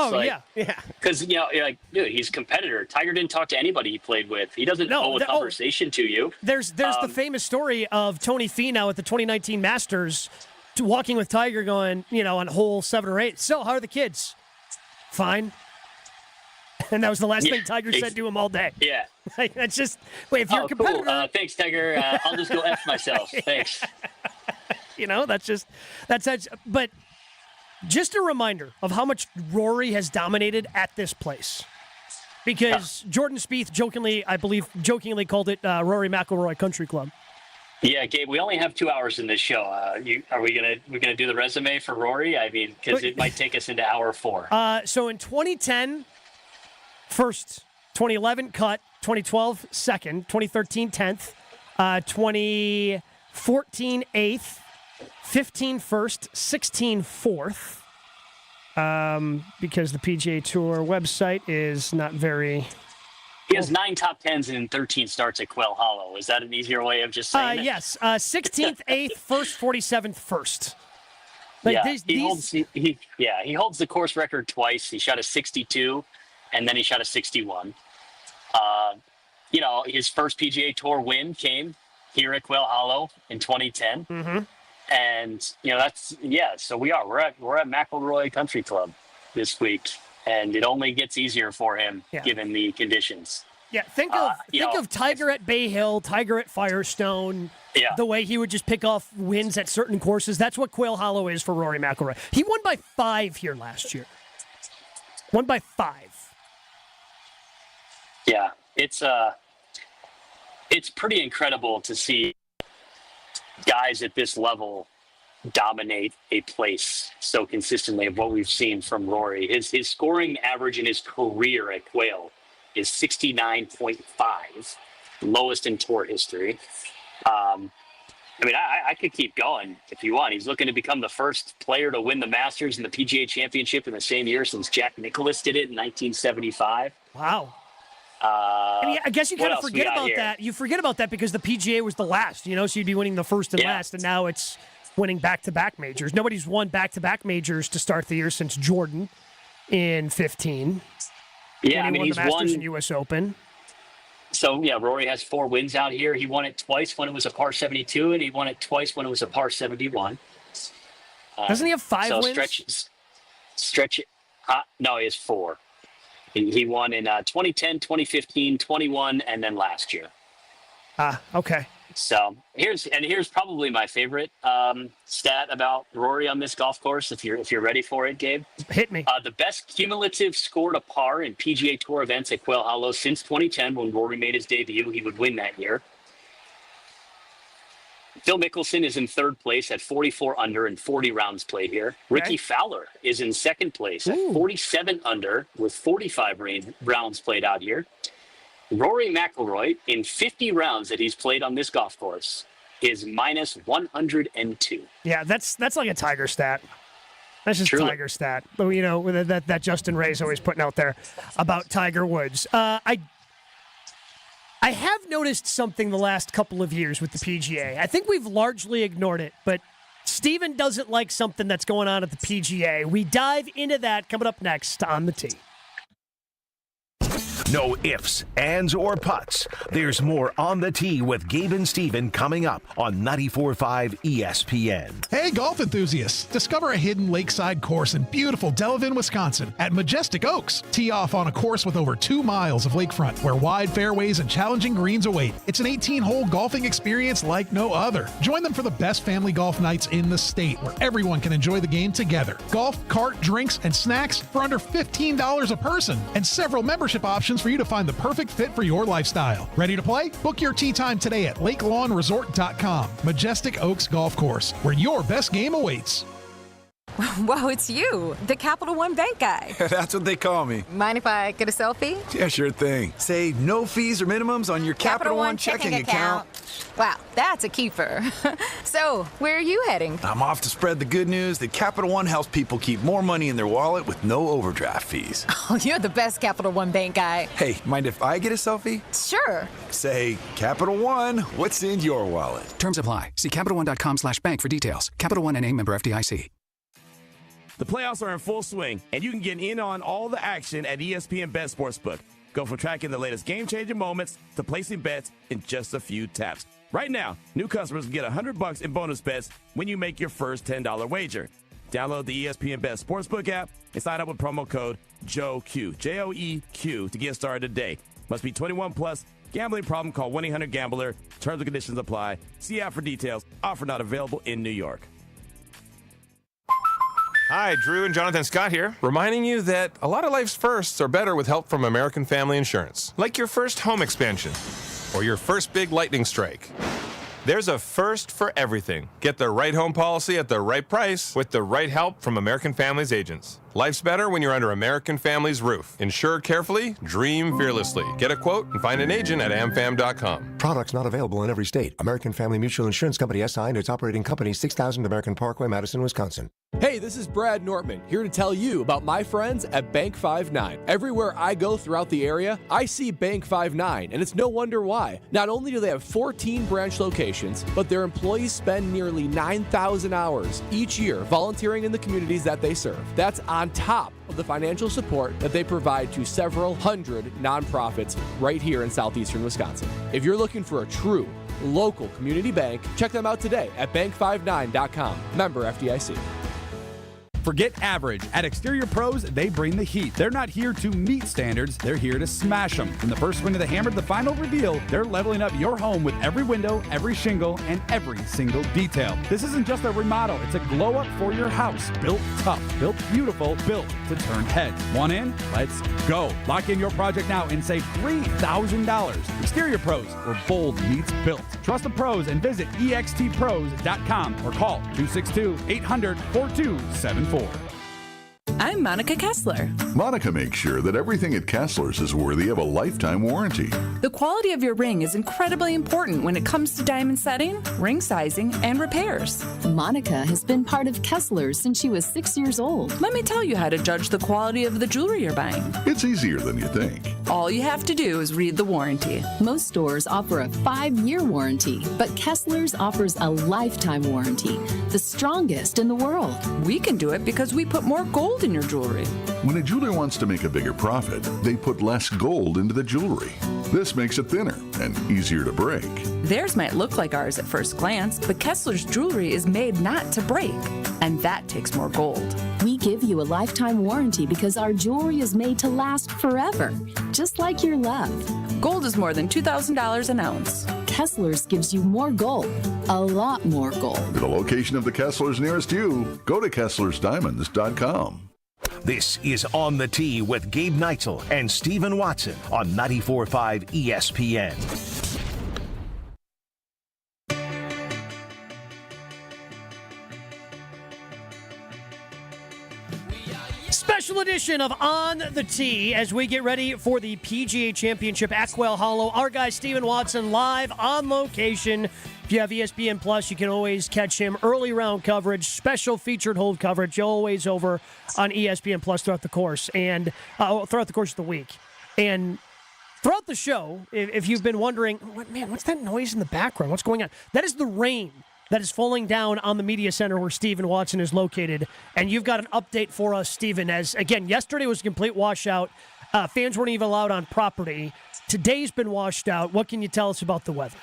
because, you're like, dude, he's a competitor. Tiger didn't talk to anybody he played with. He doesn't owe a conversation to you. There's the famous story of Tony Finau at the 2019 Masters walking with Tiger going, on hole 7 or 8. So, how are the kids? Fine. And that was the last thing Tiger said to him all day. Yeah. That's just, if you're a competitor. Cool. Thanks, Tiger. I'll just go F myself. Thanks. But just a reminder of how much Rory has dominated at this place. because Jordan Spieth jokingly called it Rory McIlroy Country Club. Yeah, Gabe, we only have 2 hours in this show. Are we gonna do the resume for Rory? I mean, because it might take us into hour 4. So in 2010, first, 2011 cut, 2012 second, 2013 10th, 2014 8th, 15 first, 16 fourth. Because the PGA Tour website is not very. He has 9 top 10s and 13 starts at Quail Hollow. Is that an easier way of just saying it? Yes, 16th, 8th, first, 47th, first. Like yeah, he holds the course record twice. He shot a 62, and then he shot a 61. His first PGA Tour win came here at Quail Hollow in 2010. Mm-hmm. And so we're at McIlroy Country Club this week, and it only gets easier for him given the conditions. Yeah, think of Tiger at Bay Hill, Tiger at Firestone. Yeah. The way he would just pick off wins at certain courses. That's what Quail Hollow is for Rory McIlroy. He won by 5 here last year. Won by 5. Yeah, it's pretty incredible to see guys at this level dominate a place so consistently of what we've seen from Rory. His scoring average in his career at Quail is 69.5, lowest in tour history. I could keep going if you want. He's looking to become the first player to win the Masters and the PGA Championship in the same year since Jack Nicklaus did it in 1975. Wow. I guess you kind of forget about that. You forget about that because the PGA was the last, so you'd be winning the first and last, and now it's winning back-to-back majors. Nobody's won back-to-back majors to start the year since Jordan in 15. Yeah, he won the Masters and U.S. Open. So, Rory has 4 wins out here. He won it twice when it was a par 72, and he won it twice when it was a par 71. Doesn't he have 5 wins? Stretch it. No, he has 4. He won in 2010, 2015, 21, and then last year. Okay. So here's probably my favorite stat about Rory on this golf course. If you're ready for it, Gabe, hit me. The best cumulative score to par in PGA Tour events at Quail Hollow since 2010, when Rory made his debut. He would win that year. Phil Mickelson is in 3rd place at 44 under and 40 rounds played here. Ricky Fowler is in 2nd place at 47 under with 45 rounds played out here. Rory McIlroy, in 50 rounds that he's played on this golf course, is minus 102. Yeah, that's like a Tiger stat. That's just Truly. Tiger stat. That Justin Ray's always putting out there about Tiger Woods. I have noticed something the last couple of years with the PGA. I think we've largely ignored it, but Steven doesn't like something that's going on at the PGA. We dive into that coming up next on the tee. No ifs, ands, or puts. There's more On the Tee with Gabe and Steven coming up on 94.5 ESPN. Hey, golf enthusiasts. Discover a hidden lakeside course in beautiful Delavan, Wisconsin at Majestic Oaks. Tee off on a course with over 2 miles of lakefront where wide fairways and challenging greens await. It's an 18-hole golfing experience like no other. Join them for the best family golf nights in the state where everyone can enjoy the game together. Golf, cart, drinks, and snacks for under $15 a person and several membership options for you to find the perfect fit for your lifestyle. Ready to play? Book your tee time today at lakelawnresort.com. Majestic Oaks Golf Course, where your best game awaits. Whoa, it's you, the Capital One Bank guy. That's what they call me. Mind if I get a selfie? Yeah, sure thing. Say no fees or minimums on your Capital One checking account. Wow, that's a keeper. So, where are you heading? I'm off to spread the good news that Capital One helps people keep more money in their wallet with no overdraft fees. Oh, you're the best Capital One Bank guy. Hey, mind if I get a selfie? Sure. Say, Capital One, what's in your wallet? Terms apply. See CapitalOne.com/bank for details. Capital One NA, member FDIC. The playoffs are in full swing, and you can get in on all the action at ESPN Bet Sportsbook. Go from tracking the latest game-changing moments to placing bets in just a few taps. Right now, new customers can get $100 in bonus bets when you make your first $10 wager. Download the ESPN Bet Sportsbook app and sign up with promo code JOEQ, J-O-E-Q, to get started today. Must be 21 plus. Gambling problem? Call 1-800-GAMBLER. Terms and conditions apply. See app for details. Offer not available in New York. Hi, Drew and Jonathan Scott here, reminding you that a lot of life's firsts are better with help from American Family Insurance. Like your first home expansion or your first big lightning strike. There's a first for everything. Get the right home policy at the right price with the right help from American Family's agents. Life's better when you're under American Family's roof. Insure carefully, dream fearlessly. Get a quote and find an agent at amfam.com. Products not available in every state. American Family Mutual Insurance Company SI and its operating company 6000 American Parkway, Madison, Wisconsin. Hey, this is Brad Nortman, here to tell you about my friends at Bank 5-9. Everywhere I go throughout the area, I see Bank 5-9, and it's no wonder why. Not only do they have 14 branch locations, but their employees spend nearly 9,000 hours each year volunteering in the communities that they serve. That's on top of the financial support that they provide to several hundred nonprofits right here in southeastern Wisconsin. If you're looking for a true local community bank, check them out today at bank59.com. Member FDIC. Forget average. At Exterior Pros, they bring the heat. They're not here to meet standards, they're here to smash them. From the first swing of the hammer to the final reveal, they're leveling up your home with every window, every shingle, and every single detail. This isn't just a remodel, it's a glow up for your house. Built tough, built beautiful, built to turn heads. Want in? Let's go. Lock in your project now and save $3,000. Exterior Pros, where bold meets built. Trust the pros and visit extpros.com or call 262-800-4274. I'm Monica Kessler. Monica makes sure that everything at Kessler's is worthy of a lifetime warranty. The quality of your ring is incredibly important when it comes to diamond setting, ring sizing, and repairs. Monica has been part of Kessler's since she was 6 years old. Let me tell you how to judge the quality of the jewelry you're buying. It's easier than you think. All you have to do is read the warranty. Most stores offer a 5-year warranty, but Kessler's offers a lifetime warranty, the strongest in the world. We can do it because we put more gold in your jewelry. When a jeweler wants to make a bigger profit, they put less gold into the jewelry. This makes it thinner and easier to break. Theirs might look like ours at first glance, but Kessler's jewelry is made not to break, and that takes more gold. We give you a lifetime warranty because our jewelry is made to last forever, just like your love. Gold is more than $2,000 an ounce. Kessler's gives you more gold, a lot more gold. For the location of the Kessler's nearest you, go to KesslersDiamonds.com. This is On the Tee with Gabe Neitzel and Stephen Watson on 94.5 ESPN. Special edition of On the Tee as we get ready for the PGA Championship at Quail Hollow. Our guy Stephen Watson live on location. If you have ESPN Plus, you can always catch him early round coverage, special featured hold coverage, always over on ESPN Plus throughout the course and throughout the course of the week. And throughout the show, if you've been wondering, what's that noise in the background? What's going on? That is the rain that is falling down on the media center where Stephen Watson is located. And you've got an update for us, Stephen, as, again, yesterday was a complete washout. Fans weren't even allowed on property. Today's been washed out. What can you tell us about the weather?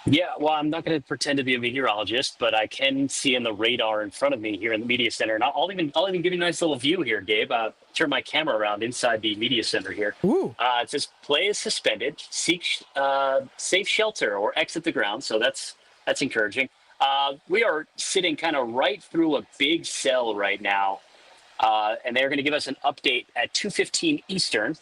Yeah, well, I'm not going to pretend to be a meteorologist, but I can see in the radar in front of me here in the media center. And I'll even give you a nice little view here, Gabe. Turn my camera around inside the media center here. Ooh. It says play is suspended. Seek safe shelter or exit the ground. So that's encouraging. We are sitting kind of right through a big cell right now, and they're going to give us an update at 2:15 Eastern.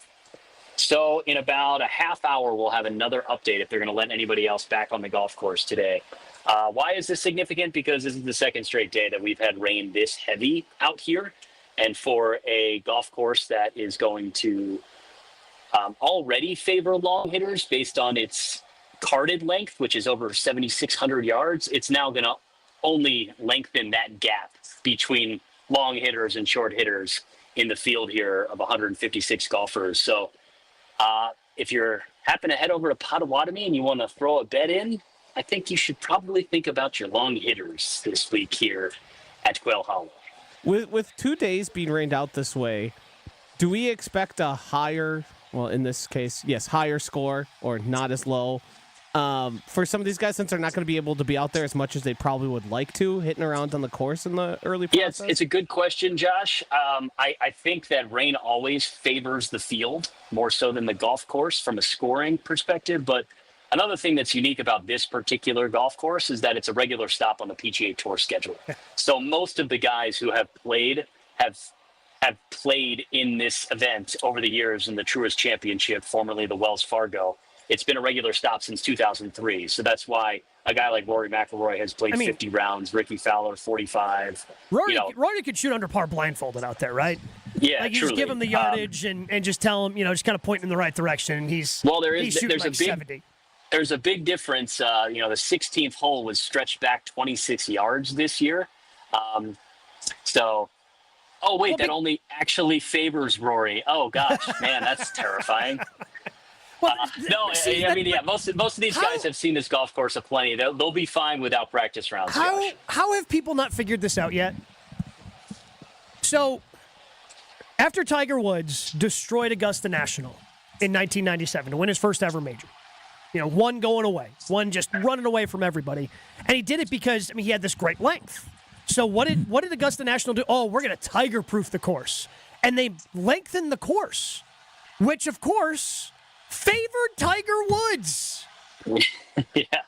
So in about a half hour, we'll have another update if they're going to let anybody else back on the golf course today. Why is this significant? Because this is the second straight day that we've had rain this heavy out here, and for a golf course that is going to already favor long hitters based on its carded length, which is over 7,600 yards, it's now going to only lengthen that gap between long hitters and short hitters in the field here of 156 golfers. So if you're happen to head over to Potawatomi and you want to throw a bet in, I think you should probably think about your long hitters this week here at Quail Hollow. With 2 days being rained out this way, do we expect a higher, well, in this case, yes, higher score or not as low? For some of these guys, since they're not going to be able to be out there as much as they probably would like to, hitting around on the course in the early process? Yeah, it's a good question, Josh. I think that rain always favors the field more so than the golf course from a scoring perspective. But another thing that's unique about this particular golf course is that it's a regular stop on the PGA Tour schedule. So most of the guys who have played have played in this event over the years in the Truist Championship, formerly the Wells Fargo. It's been a regular stop since 2003. So that's why a guy like Rory McIlroy has played 50 rounds, Ricky Fowler 45. Rory could shoot under par blindfolded out there, right? Yeah, like you truly. just give him the yardage and just tell him, just kind of point in the right direction. And he's shooting there's like a big 70. There's a big difference. The 16th hole was stretched back 26 yards this year. That only actually favors Rory. Oh gosh, man, that's terrifying. Most of these guys have seen this golf course a plenty. They'll be fine without practice rounds. How have people not figured this out yet? So, after Tiger Woods destroyed Augusta National in 1997 to win his first ever major, one going away, one just running away from everybody, and he did it because he had this great length. So what did Augusta National do? Oh, we're going to Tiger-proof the course, and they lengthened the course, which of course favored Tiger Woods.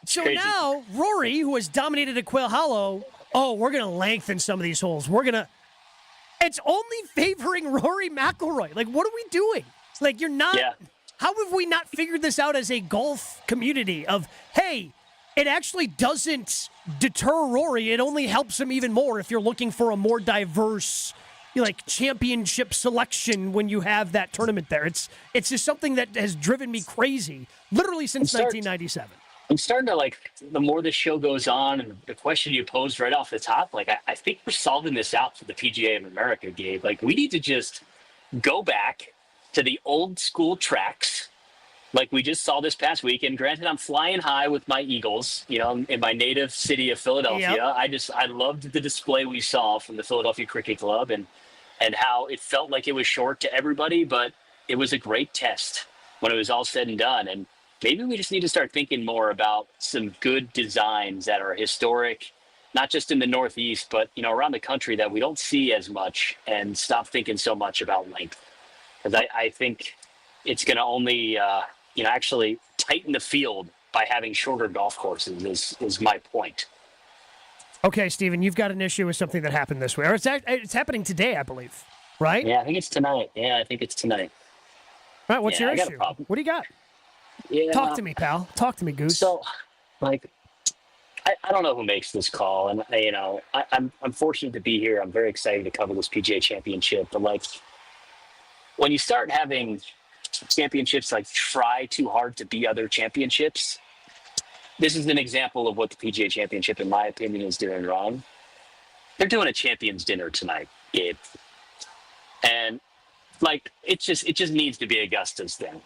So crazy. now Rory, who has dominated at Quail Hollow, we're going to lengthen some of these holes. It's only favoring Rory McIlroy. Like, what are we doing? Like, you're not. Yeah. How have we not figured this out as a golf community? Of hey, it actually doesn't deter Rory. It only helps him even more if you're looking for a more diverse, championship selection when you have that tournament there. It's just something that has driven me crazy, literally since 1997. I'm starting to the more this show goes on, and the question you posed right off the top, I think we're solving this out for the PGA of America, Gabe. We need to just go back to the old school tracks, like we just saw this past weekend. Granted, I'm flying high with my Eagles, in my native city of Philadelphia. Yep. I loved the display we saw from the Philadelphia Cricket Club and how it felt like it was short to everybody, but it was a great test when it was all said and done. And maybe we just need to start thinking more about some good designs that are historic, not just in the Northeast, but, around the country that we don't see as much, and stop thinking so much about length. Because I think it's going to only, actually tighten the field by having shorter golf courses is my point. Okay, Steven, you've got an issue with something that happened this way. Or it's happening today, I believe, right? Yeah, I think it's tonight. All right, what's your issue? What do you got? Yeah. Talk to me, pal. Talk to me, Goose. So, I don't know who makes this call, and I'm fortunate to be here. I'm very excited to cover this PGA Championship. But when you start having championships try too hard to be other championships, this is an example of what the PGA Championship, in my opinion, is doing wrong. They're doing a champions dinner tonight, Gabe, and it just needs to be Augusta's thing.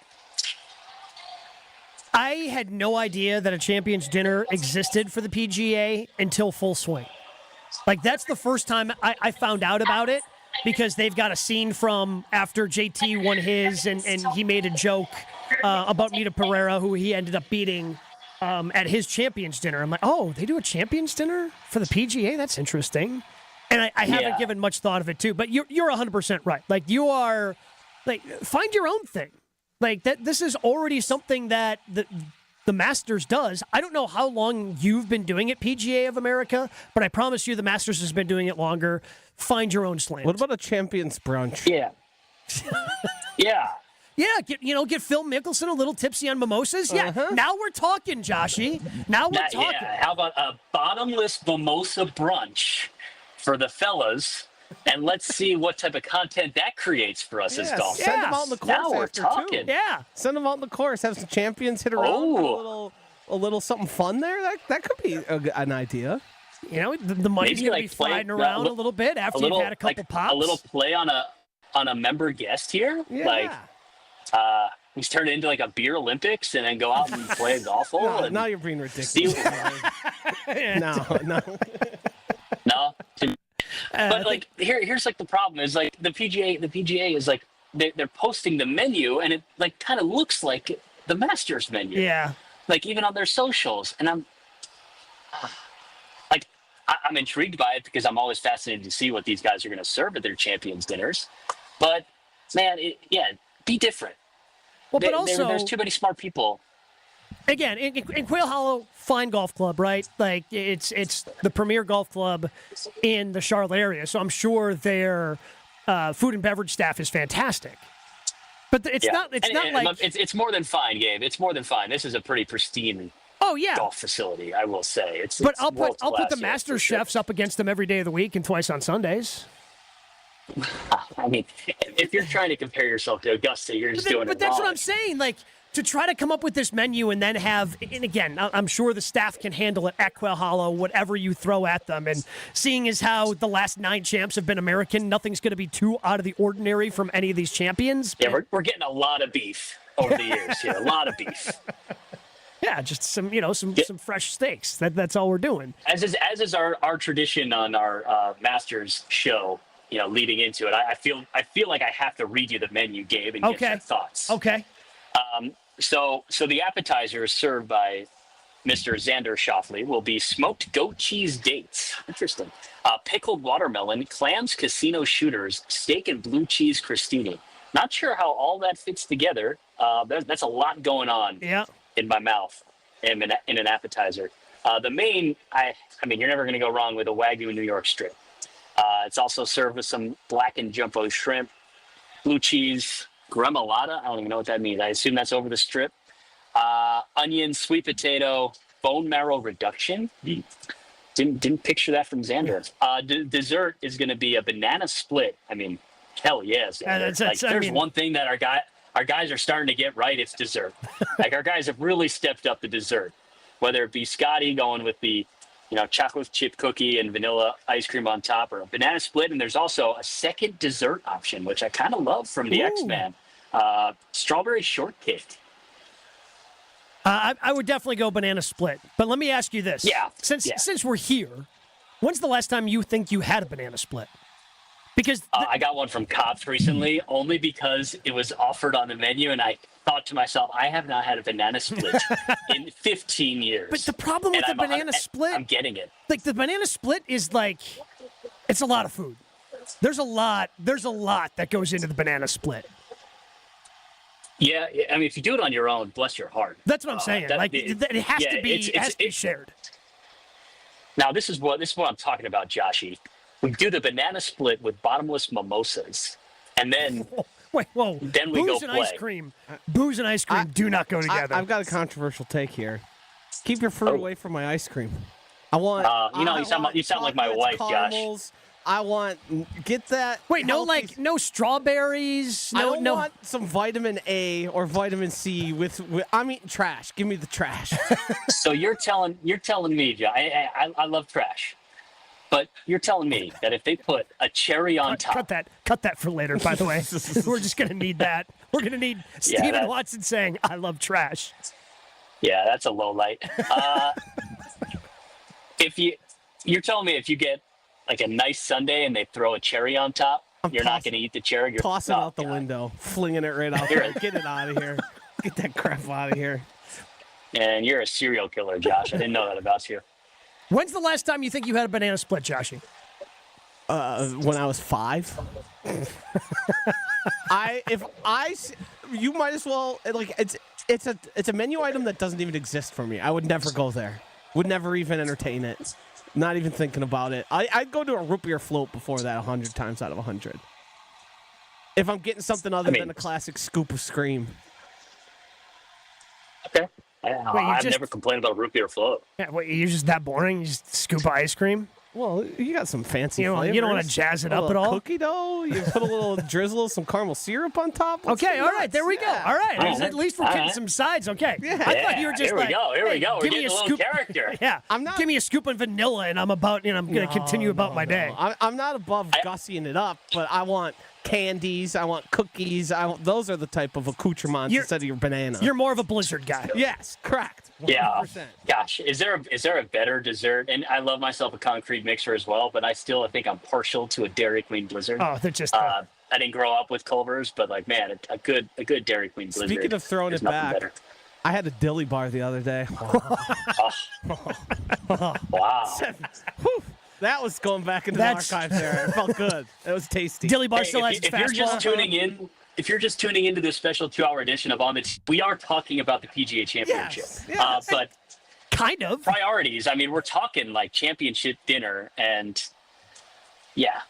I had no idea that a champions dinner existed for the PGA until Full Swing. That's the first time I found out about it, because they've got a scene from after JT won his, and he made a joke about Mita Pereira, who he ended up beating at his champions dinner. I'm like, oh, they do a champions dinner for the PGA? That's interesting. And I haven't given much thought of it, too. But you're 100% right. You are, find your own thing. This is already something that the Masters does. I don't know how long you've been doing it, PGA of America, but I promise you the Masters has been doing it longer. Find your own slant. What about a champions brunch? Yeah. Yeah. Yeah, get Phil Mickelson a little tipsy on mimosas. Yeah, Now we're talking, Joshy. Now we're talking. Yeah. How about a bottomless mimosa brunch for the fellas? And let's see what type of content that creates for us as golfers. Send them out in the course. Now we're after talking. Too. Yeah, send them out in the course. Have some champions hit around. A little something fun there. That could be an idea. The money's going to be flying around a little bit after you've had a couple pops. A little play on a member guest here. Yeah. We turn it into a beer Olympics and then go out and play a golf hole. Now you're being ridiculous. No. No. But here's the problem is the PGA is they're posting the menu, and it kind of looks like the Masters menu. Yeah. Even on their socials, and I'm intrigued by it because I'm always fascinated to see what these guys are going to serve at their champions dinners. But man, be different. Well, but also there's too many smart people. Again, in Quail Hollow, fine golf club, right? Like it's the premier golf club in the Charlotte area, so I'm sure their food and beverage staff is fantastic. But it's not like it's more than fine, Gabe. It's more than fine. This is a pretty pristine golf facility, I will say. But I'll put the master chefs up against them every day of the week and twice on Sundays. I mean, if you're trying to compare yourself to Augusta, you're just doing it wrong. But that's what I'm saying. Like, to try to come up with this menu and then have, and again, I'm sure the staff can handle it at Quail Hollow, whatever you throw at them. And seeing as how the last 9 champs have been American, nothing's going to be too out of the ordinary from any of these champions. Yeah, we're getting a lot of beef over the years here. A lot of beef. Yeah, just some fresh steaks. That's all we're doing. As is our tradition on our Masters show. Leading into it, I feel like I have to read you the menu, Gabe, and get your thoughts. Okay. So the appetizer served by Mr. Xander Schauffele will be smoked goat cheese dates. Interesting. Pickled watermelon, clams, casino shooters, steak and blue cheese crostini. Not sure how all that fits together. That's a lot going on in my mouth in an appetizer. The main, I mean, you're never going to go wrong with a Wagyu New York strip. It's also served with some blackened jumbo shrimp, blue cheese, gremolata. I don't even know what that means. I assume that's over the strip. Onion, sweet potato, bone marrow reduction. Didn't picture that from Xander. Dessert is going to be a banana split. I mean, hell yes. There's one thing that our guys are starting to get right. It's dessert. Like our guys have really stepped up the dessert. Whether it be Scotty going with the chocolate chip cookie and vanilla ice cream on top, or a banana split. And there's also a second dessert option, which I kind of love from the X-Man. Strawberry shortcake. I would definitely go banana split. But let me ask you this. Yeah. Since we're here, when's the last time you think you had a banana split? Because I got one from Cops recently, only because it was offered on the menu, and I thought to myself, I have not had a banana split in 15 years. But the problem with the banana split, I'm getting it. Like the banana split is like, it's a lot of food. There's a lot that goes into the banana split. Yeah, I mean, if you do it on your own, bless your heart. That's what I'm saying. It has to be shared. Now, this is what I'm talking about, Joshy. We do the banana split with bottomless mimosas, and then then we go play. Booze and ice cream do not go together. I've got a controversial take here. Keep your fruit away from my ice cream. I want. You sound like my wife, caramels. Josh. I want get that. Wait, no strawberries. I don't want some vitamin A or vitamin C with I'm eating trash. Give me the trash. So you're telling me, Josh. I love trash. But you're telling me that if they put a cherry on top... Cut that for later, by the way. We're just going to need that. We're going to need Stephen Watson saying, I love trash. Yeah, that's a low light. You're telling me if you get like a nice sundae and they throw a cherry on top, you're not going to eat the cherry? You're tossing it out the window, flinging it right out there. Get it out of here. Get that crap out of here. And you're a serial killer, Josh. I didn't know that about you. When's the last time you think you had a banana split, Joshy? When I was 5. You might as well it's a menu item that doesn't even exist for me. I would never go there. Would never even entertain it. Not even thinking about it. I'd go to a root beer float before that 100 times out of 100. If I'm getting something other than a classic scoop of Scream. Okay. I've never complained about a root beer float. Yeah, you're just that boring? You just scoop ice cream? Well, you got some fancy flavors. You don't want to jazz it up at all? Cookie dough? You put a little drizzle of some caramel syrup on top? Okay, all right, there we go. All right, at least we're getting some sides. Okay. Yeah. I thought you were just here we go. We're getting a little character. Yeah, give me a scoop of vanilla, and I'm going to continue about my day. I'm not above gussying it up, but I want candies. I want cookies. Those are the type of accoutrements instead of your banana. You're more of a Blizzard guy. Yes, correct. 100%. Yeah. Gosh, is there a better dessert? And I love myself a concrete mixer as well, but I think I'm partial to a Dairy Queen Blizzard. Oh, they're just. I didn't grow up with Culver's, but a good Dairy Queen Blizzard. Speaking of throwing it back, better. I had a dilly bar the other day. Wow. That was going back into the archives there. It felt good. It was tasty. Dilly bar still has if you're just tuning in, if you're just tuning into this special 2-hour edition of On the Tee, we are talking about the PGA Championship. Yes. But kind of priorities. I mean, we're talking like championship dinner, and yeah.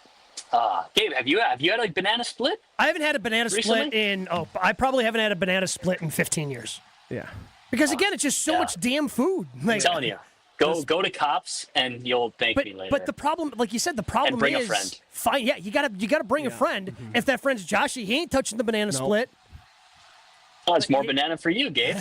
Gabe, have you had a banana split? I haven't had a banana recently? split I probably haven't had a banana split in 15 years. Yeah. Because again, it's just so much damn food. I'm telling you. Go to Cops and you'll thank me later. But the problem, like you said, the problem and bring is a friend. Fine, yeah, you gotta bring a friend. Mm-hmm. If that friend's Joshy, he ain't touching the banana split. Oh, it's more banana for you, Gabe.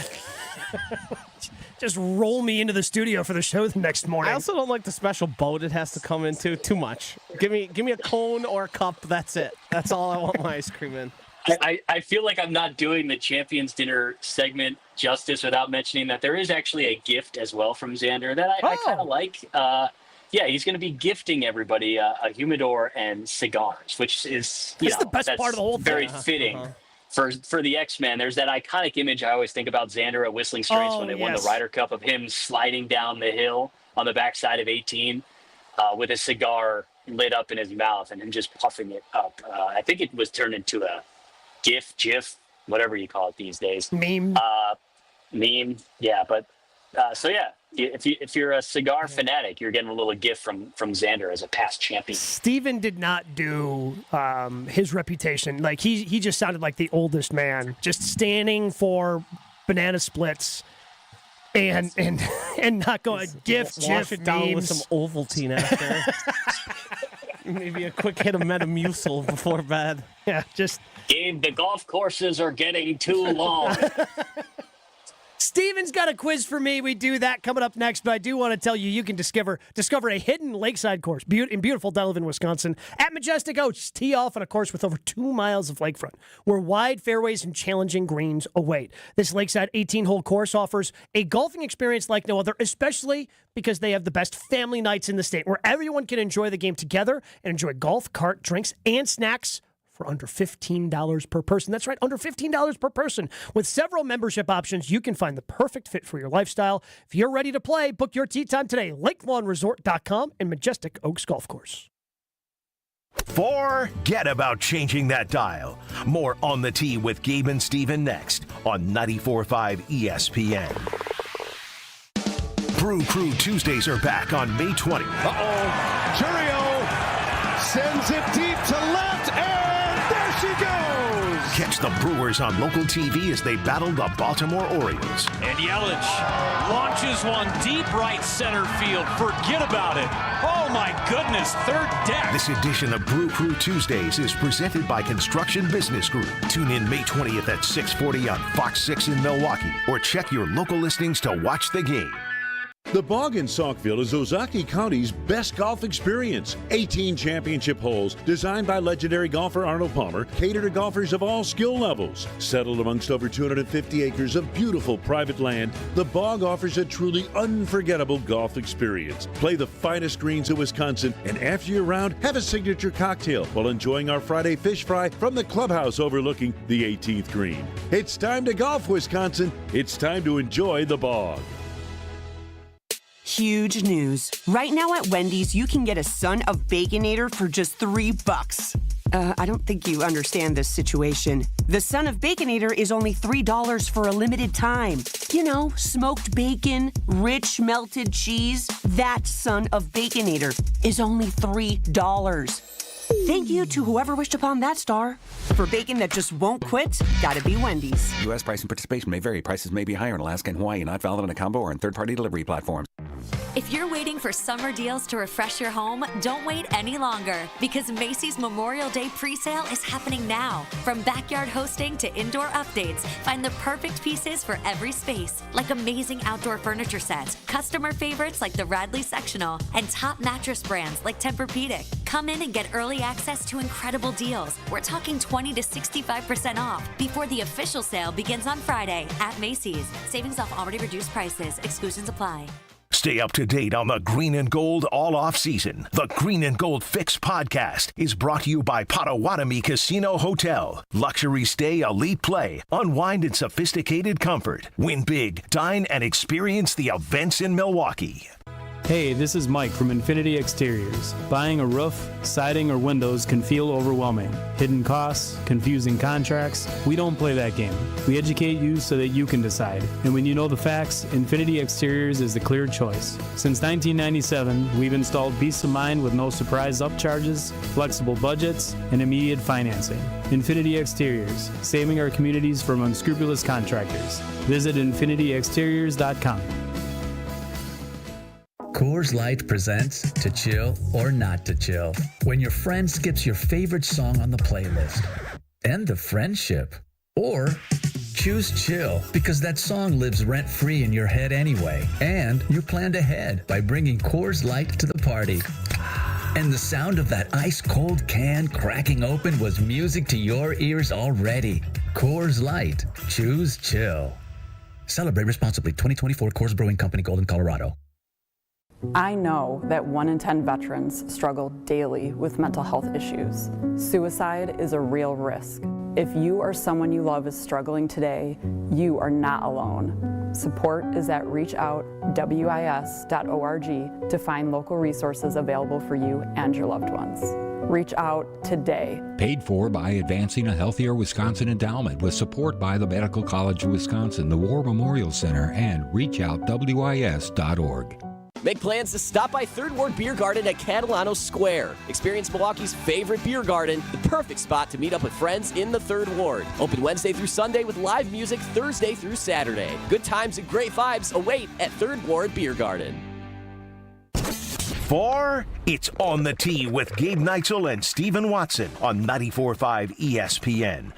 Just roll me into the studio for the show the next morning. I also don't like the special boat it has to come into. Too much. Give me a cone or a cup. That's it. That's all I want my ice cream in. I feel like I'm not doing the Champions Dinner segment justice without mentioning that there is actually a gift as well from Xander that I kind of like. Yeah, he's going to be gifting everybody a humidor and cigars, which is that's the best part of the whole thing. Very fitting. For the X-Men, there's that iconic image I always think about Xander at Whistling Straits when they won the Ryder Cup of him sliding down the hill on the backside of 18 with a cigar lit up in his mouth and him just puffing it up. I think it was turned into a GIF, whatever you call it these days. Meme. Yeah. But so yeah, if you're a cigar fanatic, you're getting a little gift from Xander as a past champion. Steven did not do his reputation. Like he just sounded like the oldest man, just standing for banana splits and not going wash it down with some Ovaltine after. Maybe a quick hit of Metamucil before bed. Yeah, just Gabe, the golf courses are getting too long. Steven's got a quiz for me. We do that coming up next, but I do want to tell you, you can discover a hidden lakeside course in beautiful Delavan, Wisconsin at Majestic Oaks. Tee off on a course with over 2 miles of lakefront, where wide fairways and challenging greens await. This lakeside 18-hole course offers a golfing experience like no other, especially because they have the best family nights in the state, where everyone can enjoy the game together and enjoy golf, cart, drinks, and snacks for under $15 per person. That's right, under $15 per person. With several membership options, you can find the perfect fit for your lifestyle. If you're ready to play, book your tee time today. LakeLawnResort.com and Majestic Oaks Golf Course. Forget about changing that dial. More On the Tee with Gabe and Steven next on 94.5 ESPN. Brew Crew Tuesdays are back on May 20th. Churio sends it deep to left, and there she goes! Catch the Brewers on local TV as they battle the Baltimore Orioles. And Yelich launches one deep right center field. Forget about it. Oh my goodness, third deck. This edition of Brew Crew Tuesdays is presented by Construction Business Group. Tune in May 20th at 6:40 on Fox 6 in Milwaukee, or check your local listings to watch the game. The Bog in Saukville is Ozaki County's best golf experience. 18 championship holes designed by legendary golfer Arnold Palmer cater to golfers of all skill levels. Settled amongst over 250 acres of beautiful private land, the Bog offers a truly unforgettable golf experience. Play the finest greens of Wisconsin, and after your round, have a signature cocktail while enjoying our Friday fish fry from the clubhouse overlooking the 18th green. It's time to golf, Wisconsin. It's time to enjoy the Bog. Huge news. Right now at Wendy's, you can get a Son of Baconator for just $3. I don't think you understand this situation. The Son of Baconator is only $3 for a limited time. You know, smoked bacon, rich melted cheese. That Son of Baconator is only $3. Thank you to whoever wished upon that star. For bacon that just won't quit, gotta be Wendy's. U.S. price and participation may vary. Prices may be higher in Alaska and Hawaii, not valid in a combo or on third-party delivery platforms. If you're waiting for summer deals to refresh your home, don't wait any longer, because Macy's Memorial Day pre-sale is happening now. From backyard hosting to indoor updates, find the perfect pieces for every space, like amazing outdoor furniture sets, customer favorites like the Radley Sectional, and top mattress brands like Tempur-Pedic. Come in and get early access to incredible deals. We're talking 20 to 65% off before the official sale begins on Friday at Macy's. Savings off already reduced prices. Exclusions apply. Stay up to date on the Green and Gold all off season. The Green and Gold Fix podcast is brought to you by Potawatomi Casino Hotel. Luxury stay, elite play, unwind in sophisticated comfort. Win big, dine, and experience the events in Milwaukee. Hey, this is Mike from Infinity Exteriors. Buying a roof, siding, or windows can feel overwhelming. Hidden costs, confusing contracts. We don't play that game. We educate you so that you can decide. And when you know the facts, Infinity Exteriors is the clear choice. Since 1997, we've installed peace of mind with no surprise upcharges, flexible budgets, and immediate financing. Infinity Exteriors, saving our communities from unscrupulous contractors. Visit infinityexteriors.com. Coors Light presents To Chill or Not to Chill. When your friend skips your favorite song on the playlist. End the friendship. Or choose chill because that song lives rent-free in your head anyway. And you planned ahead by bringing Coors Light to the party. And the sound of that ice-cold can cracking open was music to your ears already. Coors Light. Choose chill. Celebrate responsibly. 2024 Coors Brewing Company, Golden, Colorado. I know that 1 in 10 veterans struggle daily with mental health issues. Suicide is a real risk. If you or someone you love is struggling today, you are not alone. Support is at reachoutwis.org to find local resources available for you and your loved ones. Reach out today. Paid for by Advancing a Healthier Wisconsin Endowment with support by the Medical College of Wisconsin, the War Memorial Center, and reachoutwis.org. Make plans to stop by Third Ward Beer Garden at Catalano Square. Experience Milwaukee's favorite beer garden, the perfect spot to meet up with friends in the Third Ward. Open Wednesday through Sunday with live music Thursday through Saturday. Good times and great vibes await at Third Ward Beer Garden. For it's On the Tee with Gabe Neitzel and Stephen Watson on 94.5 ESPN.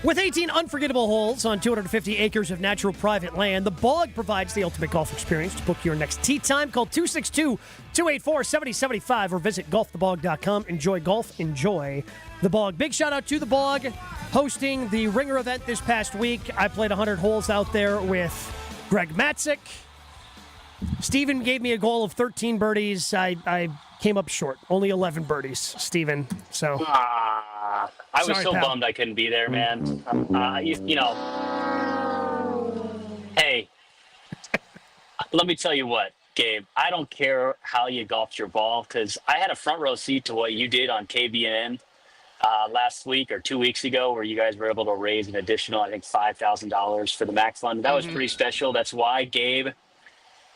With 18 unforgettable holes on 250 acres of natural private land, the Bog provides the ultimate golf experience. To book your next tee time, call 262-284-7075 or visit golfthebog.com. Enjoy golf, enjoy the Bog. Big shout out to the Bog hosting the Ringer event this past week. I played 100 holes out there with Greg Matzik. Steven gave me a goal of 13 birdies. I came up short. Only 11 birdies, Steven. So I was sorry, so pal. bummed I couldn't be there, man. You know, hey, let me tell you what, Gabe. I don't care how you golfed your ball because I had a front row seat to what you did on KBN last week or 2 weeks ago, where you guys were able to raise an additional, I think, $5,000 for the MAC Fund. That was pretty special. That's why Gabe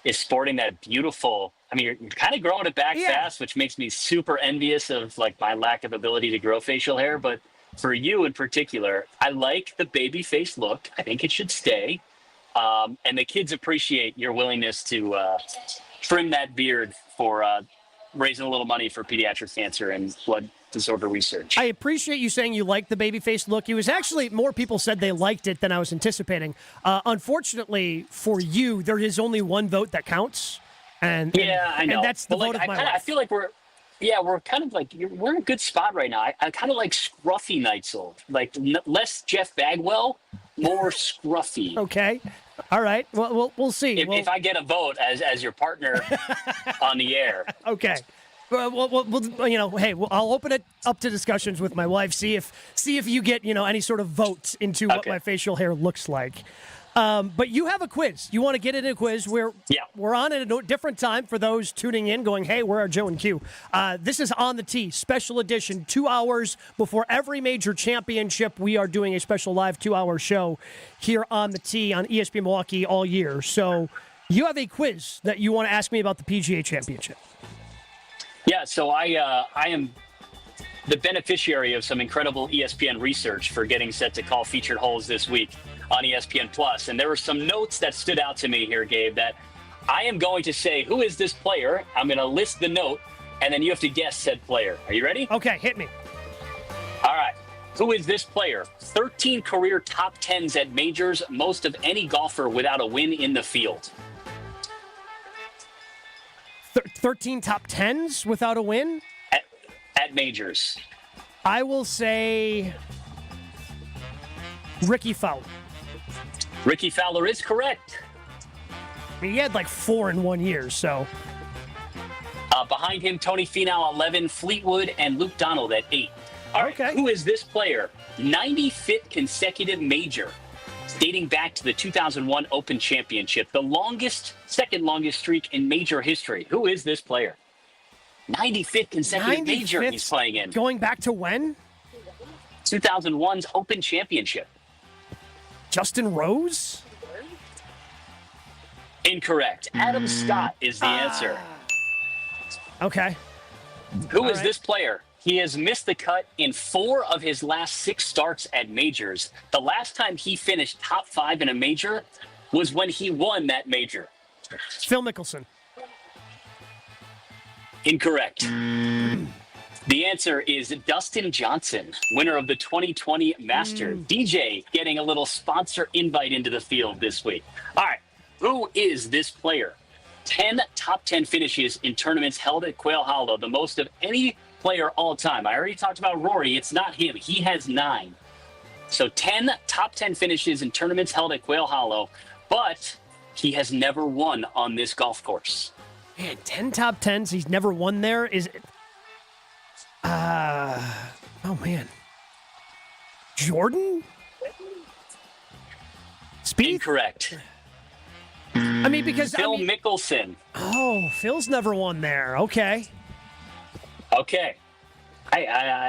is sporting that beautiful. I mean, you're kind of growing it back fast, which makes me super envious of like my lack of ability to grow facial hair. But for you in particular, I like the baby face look. I think it should stay. And the kids appreciate your willingness to trim that beard for raising a little money for pediatric cancer and blood disorder research. I appreciate you saying you like the babyface look. It was actually more people said they liked it than I was anticipating. Unfortunately for you, there is only one vote that counts. I know. And that's the vote of my life. I feel like we're kind of like, we're in a good spot right now. I kind of like scruffy Neitzel, like less Jeff Bagwell, more scruffy. Okay. All right. Well, we'll see. If I get a vote as your partner on the air. Okay. Well, you know, hey, I'll open it up to discussions with my wife. See if you get, you know, any sort of vote into what my facial hair looks like. But you have a quiz. You want to get into a quiz where we're on at a different time for those tuning in going, hey, where are Joe and Q? This is On the Tee, special edition, 2 hours before every major championship. We are doing a special live 2-hour show here on the Tee on ESPN Milwaukee all year. So you have a quiz that you want to ask me about the PGA Championship. Yeah, so I am the beneficiary of some incredible ESPN research for getting set to call featured holes this week on ESPN Plus. And there were some notes that stood out to me here, Gabe, that I am going to say, who is this player? I'm going to list the note, and then you have to guess said player. Are you ready? Okay, hit me. All right. Who is this player? 13 career top 10s at majors, most of any golfer without a win in the field. 13 top 10s without a win? At majors. I will say Ricky Fowler. Ricky Fowler is correct. I mean, he had like 4 in 1 year, so. Behind him, Tony Finau, 11, Fleetwood, and Luke Donald at 8. All right, who is this player? 95th consecutive major, dating back to the 2001 Open Championship, the second longest streak in major history. Who is this player? 95th consecutive major he's playing in. Going back to when? 2001's Open Championship. Justin Rose? Incorrect. Adam Scott is the answer. Okay. Who is this player? He has missed the cut in 4 of his last 6 starts at majors. The last time he finished top 5 in a major was when he won that major. Phil Mickelson. Incorrect. The answer is Dustin Johnson, winner of the 2020 Masters. DJ getting a little sponsor invite into the field this week. All right. Who is this player? 10 top 10 finishes in tournaments held at Quail Hollow, the most of any player all time. I already talked about Rory. It's not him. He has 9. So 10 top 10 finishes in tournaments held at Quail Hollow, but he has never won on this golf course. Man, 10 top 10s. He's never won there. Is it? Oh, man. Jordan? Spieth? Incorrect. I mean, because Phil Mickelson. Oh, Phil's never won there. Okay. Okay.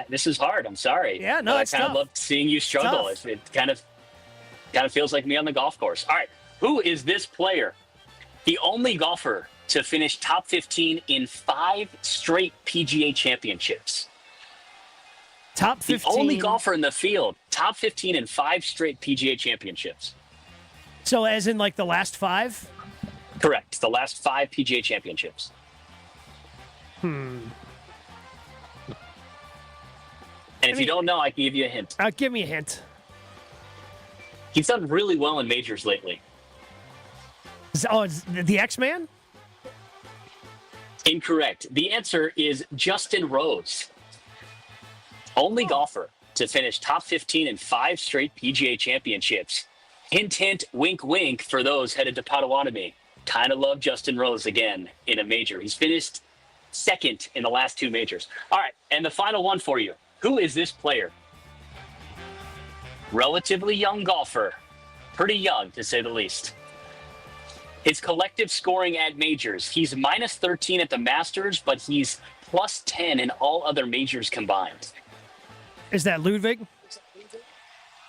This is hard. I'm sorry. Yeah, no, but it's I kind tough. of love seeing you struggle. It kind of feels like me on the golf course. All right. Who is this player? The only golfer to finish top 15 in 5 straight PGA championships. Top 15. The only golfer in the field. Top 15 in 5 straight PGA championships. So as in like the last 5? Correct. The last 5 PGA championships. And if you don't know, I can give you a hint. Give me a hint. He's done really well in majors lately. It's the X-Man? Incorrect. The answer is Justin Rose. Only golfer to finish top 15 in 5 straight PGA championships. Hint, hint, wink, wink for those headed to Potawatomi. Kind of love Justin Rose again in a major. He's finished 2nd in the last 2 majors. All right, and the final one for you. Who is this player? Relatively young golfer. Pretty young, to say the least. His collective scoring at majors, he's minus 13 at the Masters, but he's plus 10 in all other majors combined. Is that Ludwig?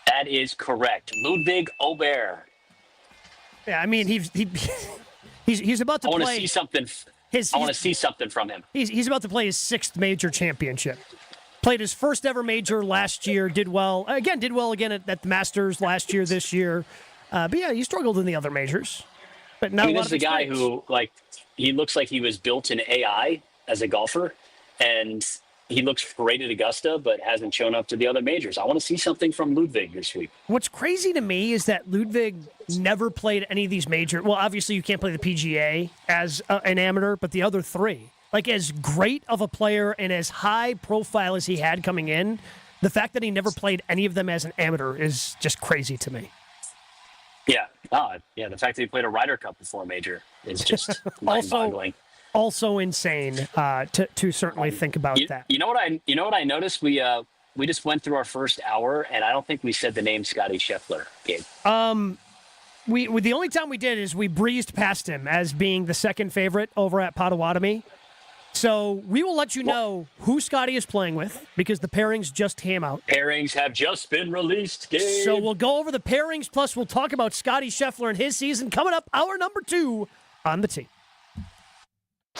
That is correct. Ludwig Aubert. Yeah, I mean, he's about to play. I want to see something. I want to see something from him. He's about to play his 6th major championship. Played his first ever major last year. Did well again at the Masters last year, this year. But yeah, he struggled in the other majors. But now this is a guy who, he looks like he was built in AI as a golfer, and he looks great at Augusta, but hasn't shown up to the other majors. I want to see something from Ludwig this week. What's crazy to me is that Ludwig never played any of these major. Well, obviously you can't play the PGA as an amateur, but the other 3. Like, as great of a player and as high profile as he had coming in, the fact that he never played any of them as an amateur is just crazy to me. Yeah. The fact that he played a Ryder Cup before a major is just mind-boggling. Also insane to certainly think about that. You know what I noticed? We just went through our first hour, and I don't think we said the name Scotty Scheffler, Gabe. The only time we did is we breezed past him as being the 2nd favorite over at Potawatomi. So we will let you know who Scotty is playing with because the pairings just came out. Pairings have just been released, Gabe. So we'll go over the pairings, plus we'll talk about Scotty Scheffler and his season coming up, hour number 2 on the tee.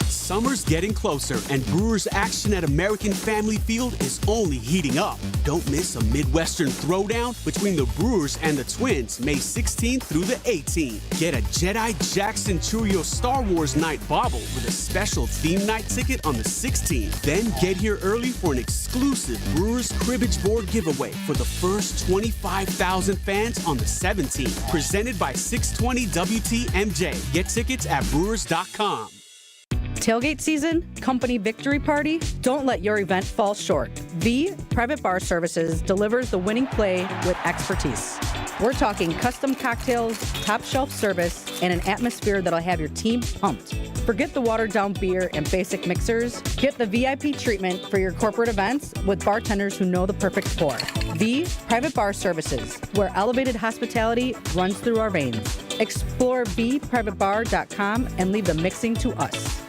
Summer's getting closer, and Brewers action at American Family Field is only heating up. Don't miss a Midwestern throwdown between the Brewers and the Twins, May 16th through the 18th. Get a Jedi Jackson Churio Star Wars night bobble with a special theme night ticket on the 16th. Then get here early for an exclusive Brewers cribbage board giveaway for the first 25,000 fans on the 17th. Presented by 620 WTMJ. Get tickets at Brewers.com. Tailgate season, company victory party, don't let your event fall short. V Private Bar Services delivers the winning play with expertise. We're talking custom cocktails, top shelf service, and an atmosphere that'll have your team pumped. Forget the watered down beer and basic mixers. Get the VIP treatment for your corporate events with bartenders who know the perfect pour. V Private Bar Services, where elevated hospitality runs through our veins. Explore vprivatebar.com and leave the mixing to us.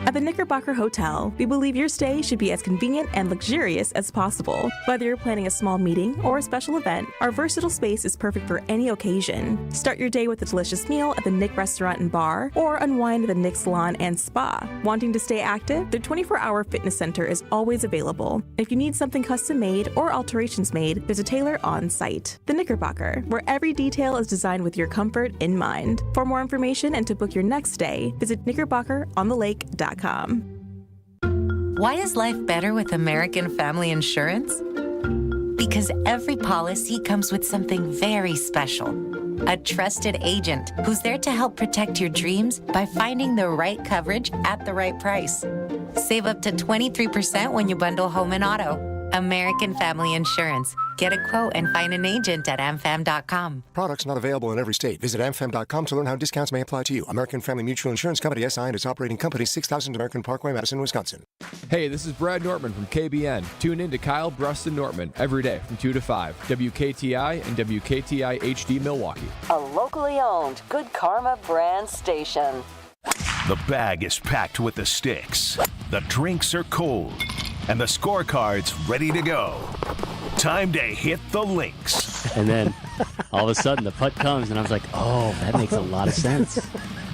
At the Knickerbocker Hotel, we believe your stay should be as convenient and luxurious as possible. Whether you're planning a small meeting or a special event, our versatile space is perfect for any occasion. Start your day with a delicious meal at the Knick Restaurant and Bar, or unwind at the Knick Salon and Spa. Wanting to stay active? Their 24-hour fitness center is always available. If you need something custom made or alterations made, there's a tailor on site. The Knickerbocker, where every detail is designed with your comfort in mind. For more information and to book your next stay, visit knickerbockeronthelake.com. Why is life better with American Family Insurance? Because every policy comes with something very special. A trusted agent who's there to help protect your dreams by finding the right coverage at the right price. Save up to 23% when you bundle home and auto. American Family Insurance. Get a quote and find an agent at amfam.com. Products not available in every state. Visit amfam.com to learn how discounts may apply to you. American Family Mutual Insurance Company, SI, and its operating company, 6000 American Parkway, Madison, Wisconsin. Hey, this is Brad Nortman from KBN. Tune in to Kyle Bruston Nortman every day from 2 to 5. WKTI and WKTI HD Milwaukee. A locally owned Good Karma brand station. The bag is packed with the sticks. The drinks are cold. And the scorecard's ready to go. Time to hit the links. And then all of a sudden the putt comes and I was like, oh, that makes a lot of sense.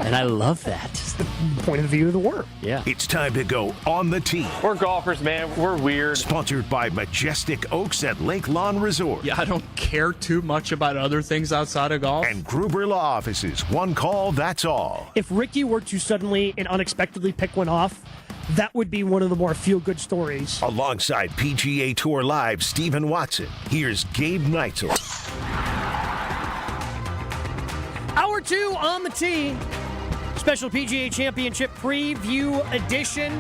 And I love that. Just the point of view of the word. Yeah. It's time to go on the tee. We're golfers, man. We're weird. Sponsored by Majestic Oaks at Lake Lawn Resort. Yeah, I don't care too much about other things outside of golf. And Gruber Law Offices. One call, that's all. If Ricky were to suddenly and unexpectedly pick one off, that would be one of the more feel-good stories. Alongside PGA Tour Live, Stephen Watson, here's Gabe Neitzel. Hour 2 on the tee. Special PGA Championship preview edition.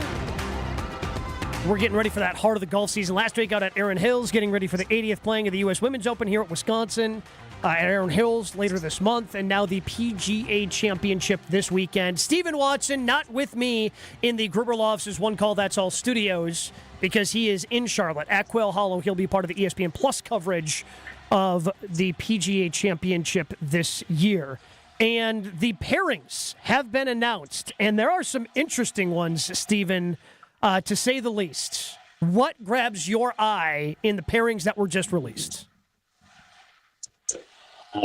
We're getting ready for that heart of the golf season. Last week out at Erin Hills, getting ready for the 80th playing of the U.S. Women's Open here at Wisconsin. At Erin Hills later this month, and now the PGA Championship this weekend. Stephen Watson, not with me in the Gruber Law Office's One Call That's All studios, because he is in Charlotte at Quail Hollow. He'll be part of the ESPN Plus coverage of the PGA Championship this year. And the pairings have been announced, and there are some interesting ones, Stephen, to say the least. What grabs your eye in the pairings that were just released?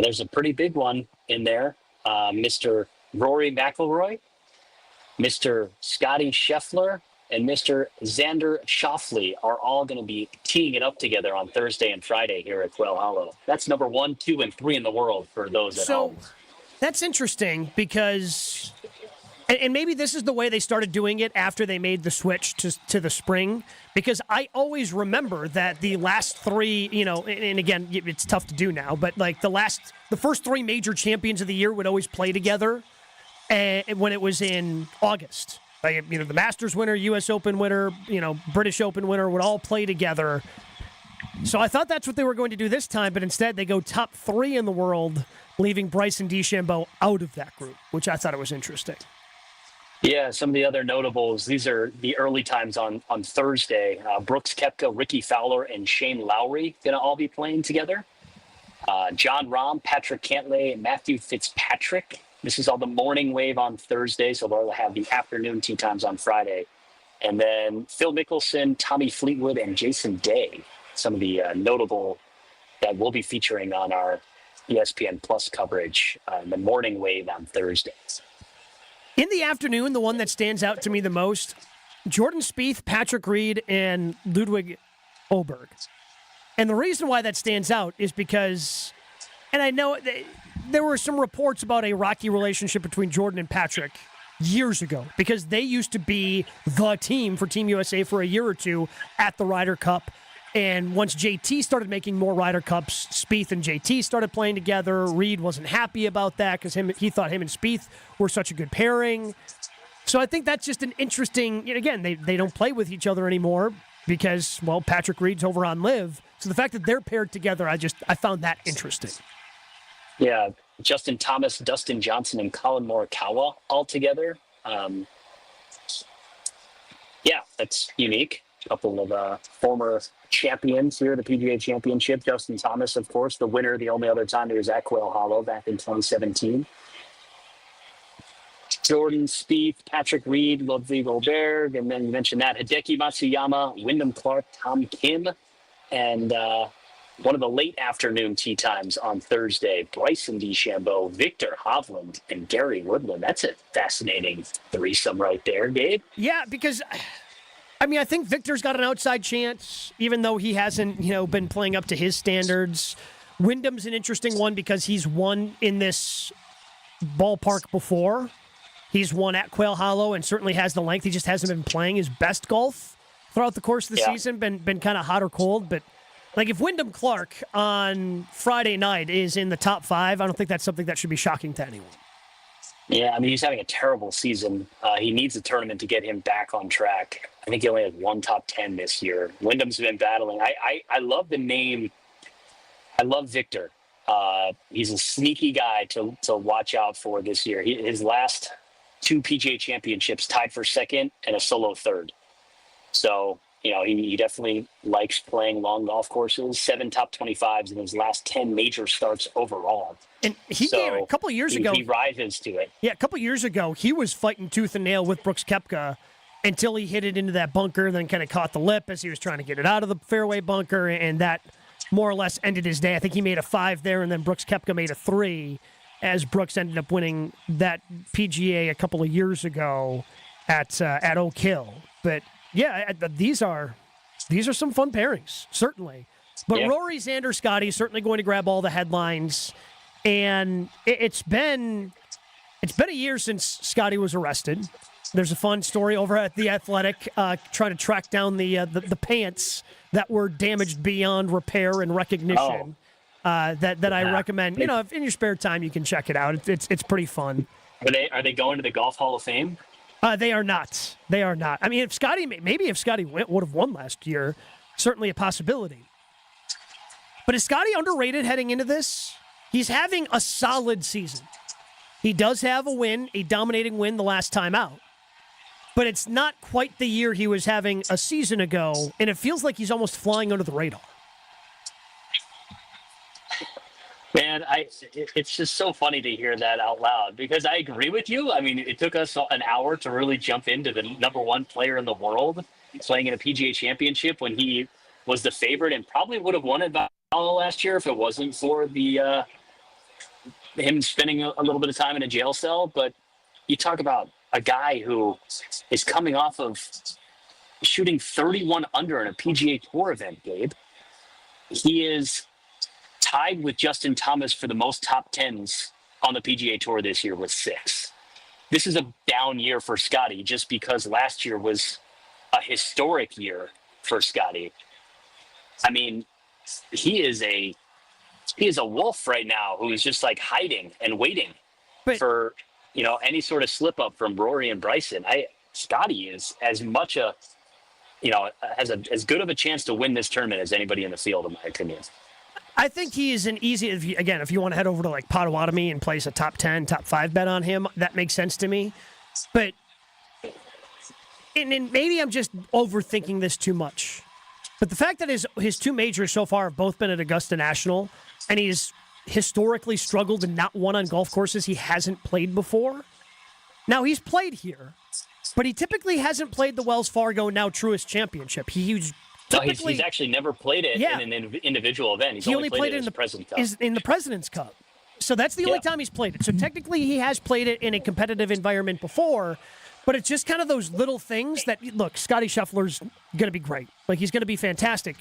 There's a pretty big one in there. Mr. Rory McIlroy, Mr. Scotty Scheffler, and Mr. Xander Schauffele are all going to be teeing it up together on Thursday and Friday here at Quail Hollow. That's number 1, 2, and 3 in the world for those at home. That's interesting because, and maybe this is the way they started doing it after they made the switch to the spring, because I always remember that the last 3, and again, it's tough to do now, but like the first 3 major champions of the year would always play together when it was in August. Like, the Masters winner, U.S. Open winner, British Open winner would all play together. So I thought that's what they were going to do this time, but instead they go top 3 in the world, leaving Bryson DeChambeau out of that group, which I thought it was interesting. Yeah, some of the other notables, these are the early times on Thursday. Brooks Koepka, Ricky Fowler, and Shane Lowry going to all be playing together. John Rahm, Patrick Cantlay, and Matthew Fitzpatrick. This is all the morning wave on Thursday, so they'll have the afternoon tee times on Friday. And then Phil Mickelson, Tommy Fleetwood, and Jason Day. Some of the notable that we'll be featuring on our ESPN Plus coverage, the morning wave on Thursdays. In the afternoon, the one that stands out to me the most, Jordan Spieth, Patrick Reed, and Ludwig Åberg. And the reason why that stands out is because, and I know there were some reports about a rocky relationship between Jordan and Patrick years ago, because they used to be the team for Team USA for a year or two at the Ryder Cup. And once JT started making more Ryder Cups, Spieth and JT started playing together. Reed wasn't happy about that because he thought him and Spieth were such a good pairing. So I think that's just an interesting, again, they don't play with each other anymore because, well, Patrick Reed's over on LIV. So the fact that they're paired together, I found that interesting. Yeah, Justin Thomas, Dustin Johnson, and Colin Morikawa all together. Yeah, that's unique. A couple of former champions here at the PGA Championship. Justin Thomas, of course, the winner the only other time he was at Quail Hollow back in 2017. Jordan Spieth, Patrick Reed, Ludwig Goldberg, and then you mentioned that Hideki Matsuyama, Wyndham Clark, Tom Kim, and one of the late afternoon tee times on Thursday, Bryson DeChambeau, Victor Hovland, and Gary Woodland. That's a fascinating threesome right there, Gabe. Yeah, because I think Victor's got an outside chance, even though he hasn't, been playing up to his standards. Wyndham's an interesting one because he's won in this ballpark before. He's won at Quail Hollow and certainly has the length. He just hasn't been playing his best golf throughout the course of the season. Been kind of hot or cold, but if Wyndham Clark on Friday night is in the top 5, I don't think that's something that should be shocking to anyone. Yeah, he's having a terrible season. He needs a tournament to get him back on track. I think he only has one top 10 this year. Wyndham's been battling. I love the name. I love Victor. He's a sneaky guy to watch out for this year. His last 2 PGA Championships tied for second and a solo third. So, he definitely likes playing long golf courses, 7 top 25s in his last 10 major starts overall. And he gave a couple of years ago. He rises to it. Yeah, a couple of years ago, he was fighting tooth and nail with Brooks Koepka until he hit it into that bunker, then kind of caught the lip as he was trying to get it out of the fairway bunker, and that more or less ended his day. I think he made a 5 there, and then Brooks Koepka made a 3. As Brooks ended up winning that PGA a couple of years ago at Oak Hill. But yeah, these are some fun pairings, certainly. But yeah. Rory, Xander, Scotty certainly going to grab all the headlines. And it's been a year since Scotty was arrested. There's a fun story over at The Athletic trying to track down the pants that were damaged beyond repair and recognition. That I recommend. If in your spare time you can check it out. It's pretty fun. Are they going to the Golf Hall of Fame? They are not. They are not. If Scotty would have won last year, certainly a possibility. But is Scotty underrated heading into this? He's having a solid season. He does have a dominating win the last time out. But it's not quite the year he was having a season ago, and it feels like he's almost flying under the radar. Man, it's just so funny to hear that out loud because I agree with you. It took us an hour to really jump into the number 1 player in the world playing in a PGA Championship when he was the favorite and probably would have won it last year if it wasn't for the him spending a little bit of time in a jail cell. But you talk about a guy who is coming off of shooting 31 under in a PGA Tour event, Gabe. He is tied with Justin Thomas for the most top 10s on the PGA Tour this year with 6. This is a down year for Scotty just because last year was a historic year for Scotty. He is a wolf right now who is just hiding and waiting for any sort of slip up from Rory and Bryson. Scotty is as much has as good of a chance to win this tournament as anybody in the field, in my opinion. I think he is an easy, if you want to head over to Potawatomi and place a top 10, top 5 bet on him, that makes sense to me. But and maybe I'm just overthinking this too much. But the fact that his 2 majors so far have both been at Augusta National, and he's historically struggled and not won on golf courses he hasn't played before. Now, he's played here, but he typically hasn't played the Wells Fargo Now Truist Championship. He's actually never played it in an individual event. He's only played it in the President's Cup. In the President's Cup. So that's the only time he's played it. So technically he has played it in a competitive environment before, but it's just kind of those little things that, look, Scotty Scheffler's going to be great. He's going to be fantastic.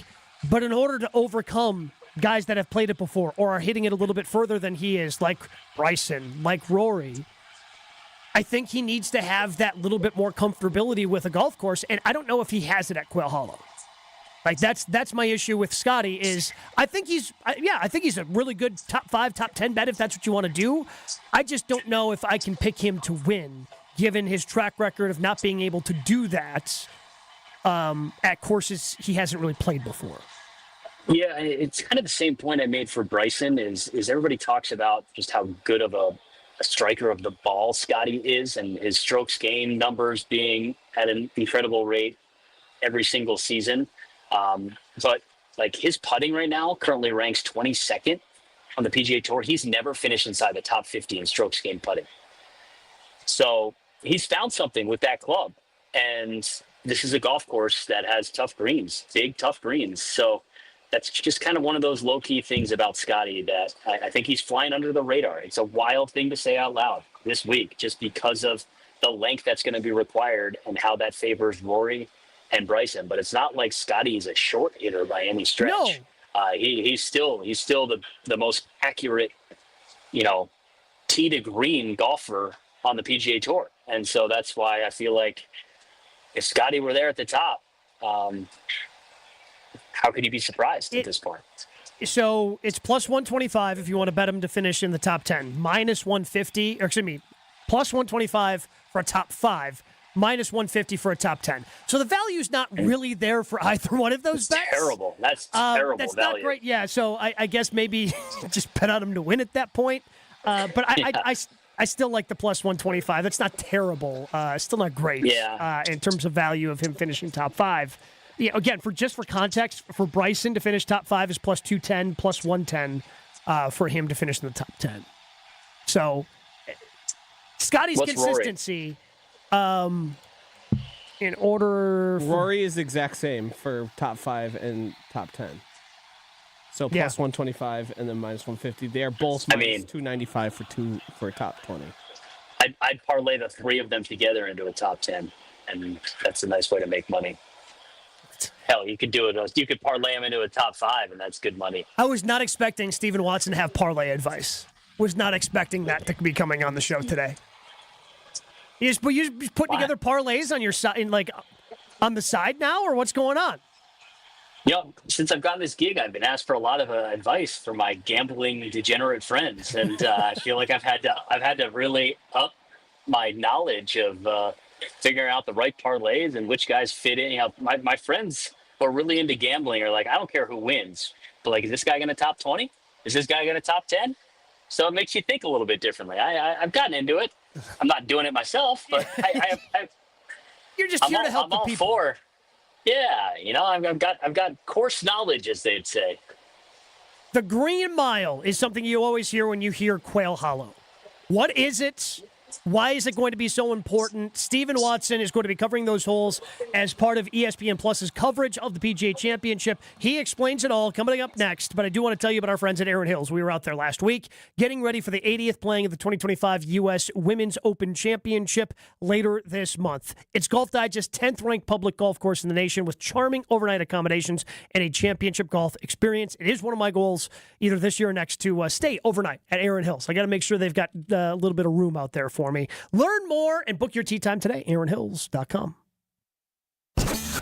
But in order to overcome guys that have played it before or are hitting it a little bit further than he is, like Bryson, like Rory, I think he needs to have that little bit more comfortability with a golf course, and I don't know if he has it at Quail Hollow. That's my issue with Scotty is I think he's a really good top 5, top 10 bet if that's what you want to do. I just don't know if I can pick him to win given his track record of not being able to do that at courses he hasn't really played before. Yeah, it's kind of the same point I made for Bryson is everybody talks about just how good of a striker of the ball Scotty is and his strokes gained numbers being at an incredible rate. every single season. But like his putting right now currently ranks 22nd on the PGA Tour. He's never finished inside the top 50 in strokes gained putting. So he's found something with that club. And this is a golf course that has tough greens, big, tough greens. So that's just kind of one of those low-key things about Scotty that I think he's flying under the radar. It's a wild thing to say out loud this week just because of the length that's going to be required and how that favors Rory and Bryson. But it's not like Scotty is a short hitter by any stretch. No. He's still the most accurate, tee to green golfer on the PGA Tour. And so that's why I feel like if Scotty were there at the top, how could you be surprised at this point? So it's plus 125 if you want to bet him to finish in the top 10, minus 150, or excuse me, plus 125 for a top 5, minus 150 for a top 10. So the value's not really there for either one of those bets. Terrible. That's terrible That's value. not great. Yeah, so I guess maybe just bet on him to win at that point. But I still like the plus 125. That's not terrible. Still not great. Yeah. In terms of value of him finishing top 5. Yeah. Again, for context, for Bryson to finish top 5 is plus 210, plus 110 for him to finish in the top 10. So Scotty's consistency. In order. Rory is the exact same for top 5 and top 10. So plus 125 and then minus 150. They are both minus 295 for a top 20. I'd parlay the three of them together into a top 10, and that's a nice way to make money. Hell, you could do it. You could parlay them into a top 5, and that's good money. I was not expecting Stephen Watson to have parlay advice. Was not expecting that to be coming on the show today. You're just putting together parlays on your side, on the side now, or what's going on? Since I've gotten this gig, I've been asked for a lot of advice from my gambling degenerate friends, and I feel like I've had to really up my knowledge of figuring out the right parlays and which guys fit in. My friends who are really into gambling are like, I don't care who wins, but like, is this guy going to top 20? Is this guy going to top 10? So it makes you think a little bit differently. I've gotten into it. I'm not doing it myself, but You're just here to help the people. All for. Yeah, I've got course knowledge, as they'd say. The Green Mile is something you always hear when you hear Quail Hollow. What is it? Why is it going to be so important? Stephen Watson is going to be covering those holes as part of ESPN Plus's coverage of the PGA Championship. He explains it all coming up next, but I do want to tell you about our friends at Erin Hills. We were out there last week getting ready for the 80th playing of the 2025 U.S. Women's Open Championship later this month. It's Golf Digest's 10th-ranked public golf course in the nation with charming overnight accommodations and a championship golf experience. It is one of my goals either this year or next to stay overnight at Erin Hills. I got to make sure they've got a little bit of room out there for me. Learn more and book your tee time today, aaronhills.com.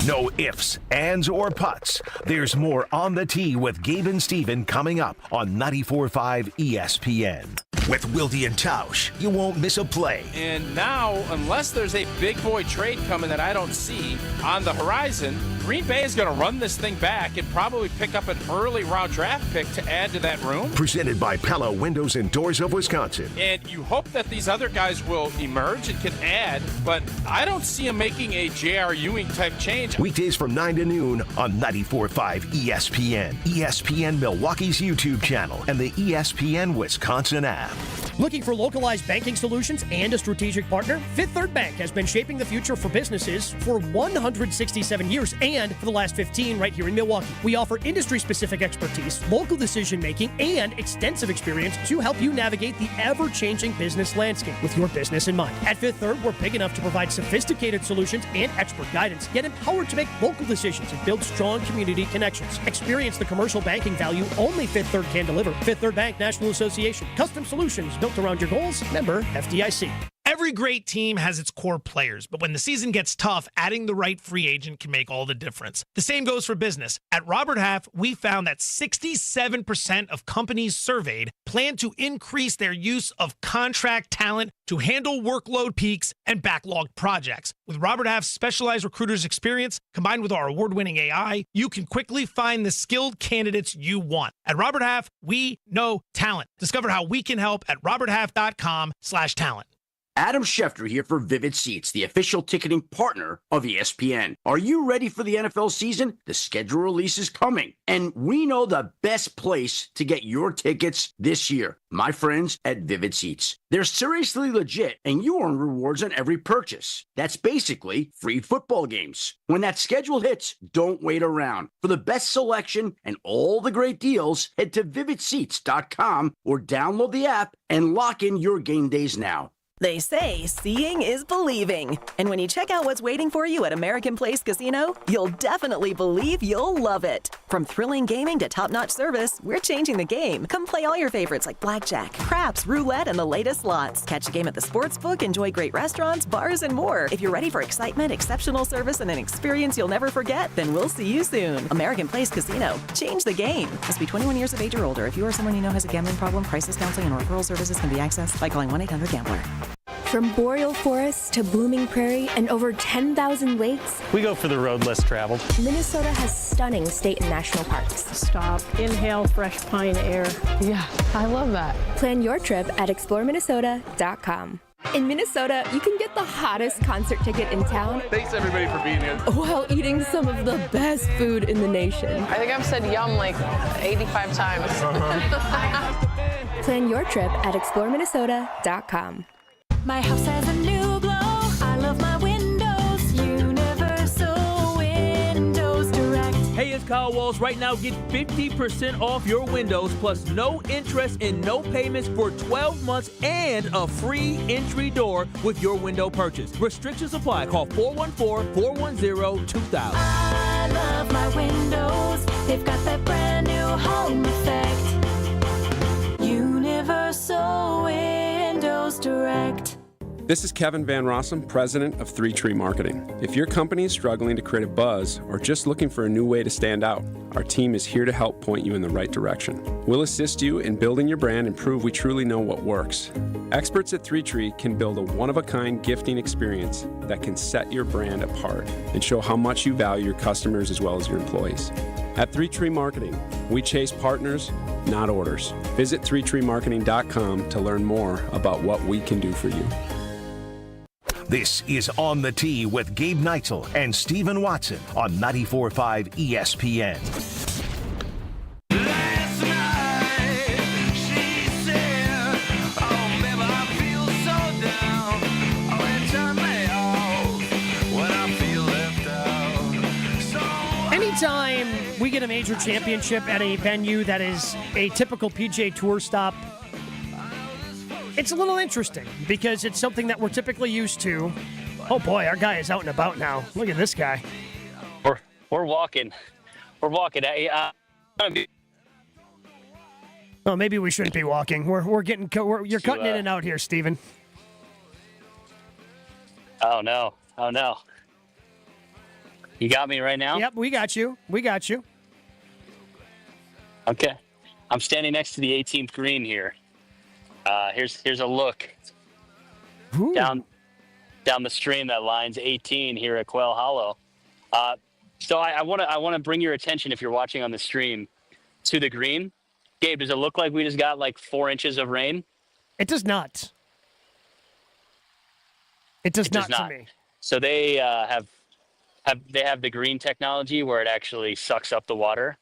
No ifs, ands, or puts. There's more On the Tee with Gabe and Steven coming up on 94.5 ESPN. With Wilde and Tausch, you won't miss a play. And now, unless there's a big boy trade coming that I don't see on the horizon, Green Bay is going to run this thing back and probably pick up an early round draft pick to add to that room. Presented by Pella Windows and Doors of Wisconsin. And you hope that these other guys will emerge and can add, but I don't see them making a J.R. Ewing type change. Weekdays from 9 to noon on 94.5 ESPN, ESPN Milwaukee's YouTube channel, and the ESPN Wisconsin app. Looking for localized banking solutions and a strategic partner? Fifth Third Bank has been shaping the future for businesses for 167 years and for the last 15 right here in Milwaukee. We offer industry-specific expertise, local decision-making, and extensive experience to help you navigate the ever-changing business landscape with your business in mind. At Fifth Third, we're big enough to provide sophisticated solutions and expert guidance, yet empowered to make local decisions and build strong community connections. Experience the commercial banking value only Fifth Third can deliver. Fifth Third Bank National Association. Custom solutions built around your goals. Member FDIC. Every great team has its core players, but when the season gets tough, adding the right free agent can make all the difference. The same goes for business. At Robert Half, we found that 67% of companies surveyed plan to increase their use of contract talent to handle workload peaks and backlogged projects. With Robert Half's specialized recruiters' experience, combined with our award-winning AI, you can quickly find the skilled candidates you want. At Robert Half, we know talent. Discover how we can help at roberthalf.com/talent. Adam Schefter here for Vivid Seats, the official ticketing partner of ESPN. Are you ready for the NFL season? The schedule release is coming, and we know the best place to get your tickets this year. My friends at Vivid Seats. They're seriously legit, and you earn rewards on every purchase. That's basically free football games. When that schedule hits, don't wait around. For the best selection and all the great deals, head to vividseats.com or download the app and lock in your game days now. They say seeing is believing. And when you check out what's waiting for you at American Place Casino, you'll definitely believe you'll love it. From thrilling gaming to top-notch service, we're changing the game. Come play all your favorites like blackjack, craps, roulette, and the latest slots. Catch a game at the sportsbook, enjoy great restaurants, bars, and more. If you're ready for excitement, exceptional service, and an experience you'll never forget, then we'll see you soon. American Place Casino. Change the game. Must be 21 years of age or older. If you or someone you know has a gambling problem, crisis counseling and referral services can be accessed by calling 1-800-GAMBLER. From boreal forests to booming prairie and over 10,000 lakes, We go for the road less traveled. Minnesota has stunning state and national parks. Stop, inhale fresh pine air. Yeah, I love that. Plan your trip at exploreminnesota.com. In Minnesota, you can get the hottest concert ticket in town. Thanks everybody for being here. While eating some of the best food in the nation. I think I've said yum like 85 times. Plan your trip at exploreminnesota.com. My house has a new glow. I love my windows. Universal Windows Direct. Hey, it's Kyle Walls. Right now, get 50% off your windows plus no interest and no payments for 12 months and a free entry door with your window purchase. Restrictions apply. Call 414-410-2000. I love my windows. They've got that brand new home effect. Universal Windows Direct. This is Kevin Van Rossum, president of 3 Tree Marketing. If your company is struggling to create a buzz or just looking for a new way to stand out, our team is here to help point you in the right direction. We'll assist you in building your brand and prove we truly know what works. Experts at 3 Tree can build a one-of-a-kind gifting experience that can set your brand apart and show how much you value your customers as well as your employees. At 3 Tree Marketing, we chase partners, not orders. Visit 3treemarketing.com to learn more about what we can do for you. This is On the Tee with Gabe Neitzel and Stephen Watson on 94.5 ESPN. Anytime we get a major championship at a venue that is a typical PGA Tour stop, it's a little interesting because it's something that we're typically used to. Oh boy, our guy is out and about now. Look at this guy. We're walking. We're walking. Oh, maybe we shouldn't be walking. You're cutting in and out here, Steven. Oh no. You got me right now? Yep, we got you. Okay. I'm standing next to the 18th green here. Here's a look down the stream that lines 18 here at Quail Hollow. So I want to bring your attention, if you're watching on the stream, to the green. Gabe, does it look like we just got like 4 inches of rain? It does not. It does not to me. So they have the green technology where it actually sucks up the water.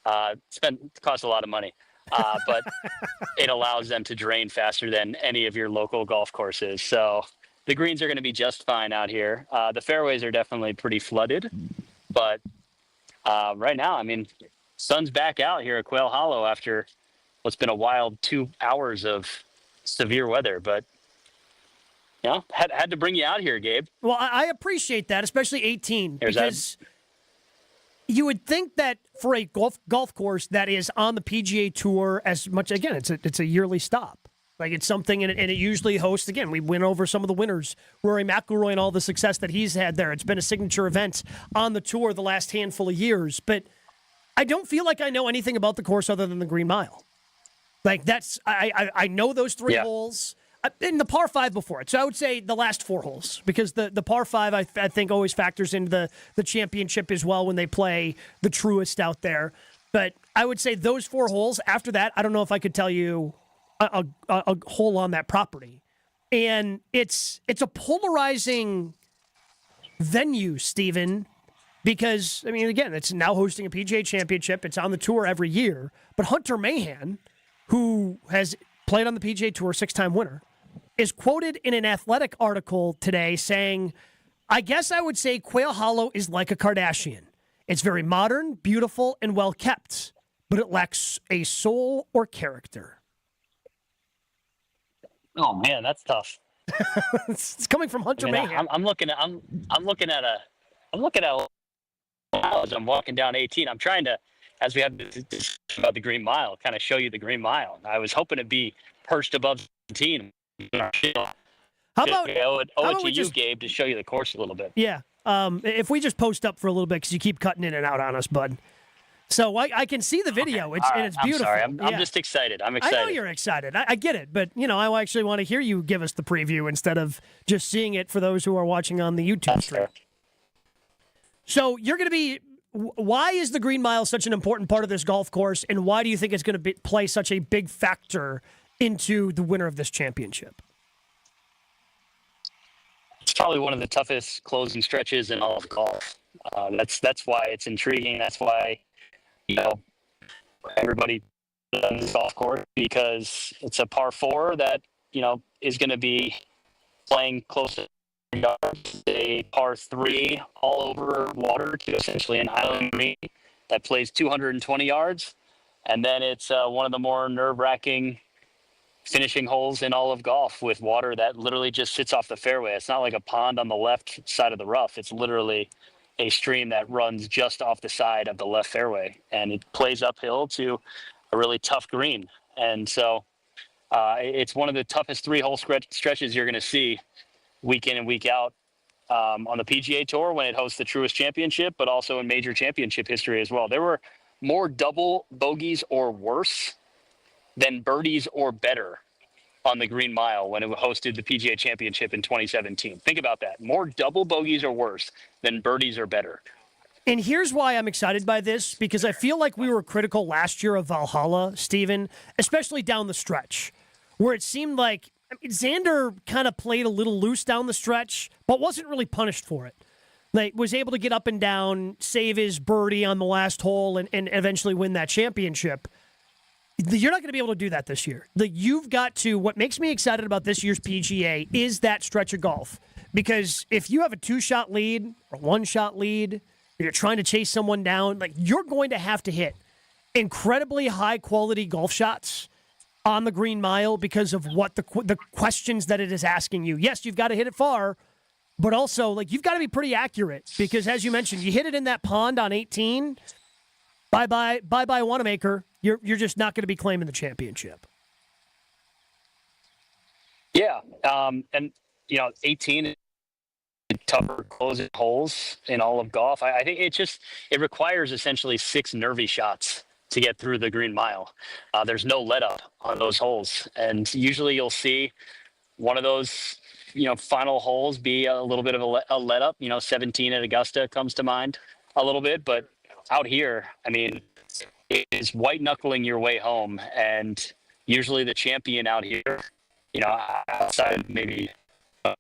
It costs a lot of money. But it allows them to drain faster than any of your local golf courses. So the greens are going to be just fine out here. The fairways are definitely pretty flooded. But right now, I mean, sun's back out here at Quail Hollow after what's been a wild 2 hours of severe weather. But, you know, had to bring you out here, Gabe. Well, I appreciate that, especially 18. Here's because you would think that for a golf course that is on the PGA Tour as much, again, it's a yearly stop. Like it's something, and it usually hosts, again, we went over some of the winners, Rory McIlroy and all the success that he's had there. It's been a signature event on the tour the last handful of years. But I don't feel like I know anything about the course other than the Green Mile. Like that's, I know those 3 holes. In the par 5 before it. So I would say the last 4 holes, because the par 5, I think, always factors into the championship as well when they play the truest out there. But I would say those 4 holes. After that, I don't know if I could tell you a hole on that property. And it's a polarizing venue, Steven, because, I mean, again, it's now hosting a PGA Championship. It's on the tour every year. But Hunter Mahan, who has played on the PGA Tour, 6-time winner, is quoted in an Athletic article today saying, I guess I would say Quail Hollow is like a Kardashian. It's very modern, beautiful, and well-kept, but it lacks a soul or character. Oh man, that's tough. It's coming from Hunter Mahan. I'm looking at as I'm walking down 18. I'm trying to, as we have this about the Green Mile, kind of show you the Green Mile. I was hoping to be perched above 17. How about I owe it to you, just, Gabe, to show you the course a little bit. Yeah. If we just post up for a little bit, because you keep cutting in and out on us, bud. So I can see the video, Okay. And it's beautiful. I'm sorry. I'm just excited. I'm excited. I know you're excited. I get it. But, I actually want to hear you give us the preview instead of just seeing it for those who are watching on the YouTube stream. So you're going to be – why is the Green Mile such an important part of this golf course, and why do you think it's going to play such a big factor into the winner of this championship? It's probably one of the toughest closing stretches in all of golf. That's why it's intriguing. That's why – everybody on this golf course, because it's a par 4 that, is going to be playing close to yards, a par 3 all over water to essentially an island green that plays 220 yards. And then it's one of the more nerve-wracking finishing holes in all of golf, with water that literally just sits off the fairway. It's not like a pond on the left side of the rough. It's literally a stream that runs just off the side of the left fairway, and it plays uphill to a really tough green. And so it's one of the toughest 3-hole stretches you're going to see week in and week out on the PGA Tour when it hosts the Truist Championship, but also in major championship history as well. There were more double bogeys or worse than birdies or better on the Green Mile when it hosted the PGA Championship in 2017. Think about that. More double bogeys or worse than birdies or better. And here's why I'm excited by this, because I feel like we were critical last year of Valhalla, Steven, especially down the stretch, where it seemed like Xander kind of played a little loose down the stretch, but wasn't really punished for it. Like, was able to get up and down, save his birdie on the last hole, and eventually win that championship. You're not going to be able to do that this year. You've got to. What makes me excited about this year's PGA is that stretch of golf. Because if you have a 2-shot lead or 1-shot lead, or you're trying to chase someone down, you're going to have to hit incredibly high-quality golf shots on the Green Mile because of what the questions that it is asking you. Yes, you've got to hit it far, but also you've got to be pretty accurate, because as you mentioned, you hit it in that pond on 18. Bye-bye, Wanamaker. You're just not going to be claiming the championship. Yeah, and 18 is tougher closing holes in all of golf. I think it requires essentially 6 nervy shots to get through the Green Mile. There's no let up on those holes, and usually you'll see one of those final holes be a little bit of a let up. 17 at Augusta comes to mind a little bit, but out here, I mean, it is white knuckling your way home, and usually the champion out here, outside maybe. All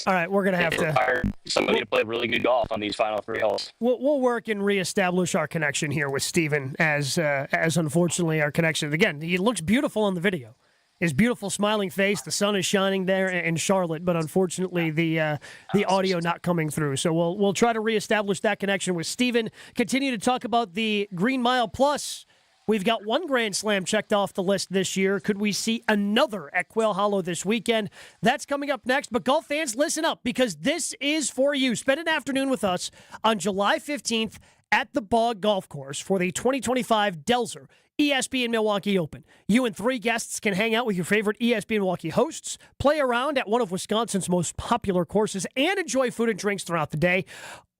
right, we're gonna have to somebody to play really good golf on these final 3 holes. We'll work and reestablish our connection here with Steven, as unfortunately our connection again. He looks beautiful on the video. His beautiful smiling face, the sun is shining there in Charlotte, but unfortunately the audio not coming through. So we'll try to reestablish that connection with Steven. Continue to talk about the Green Mile Plus. We've got 1 Grand Slam checked off the list this year. Could we see another at Quail Hollow this weekend? That's coming up next. But golf fans, listen up, because this is for you. Spend an afternoon with us on July 15th at the Bog Golf Course for the 2025 Delzer ESPN Milwaukee Open. You and 3 guests can hang out with your favorite ESPN Milwaukee hosts, play around at one of Wisconsin's most popular courses, and enjoy food and drinks throughout the day.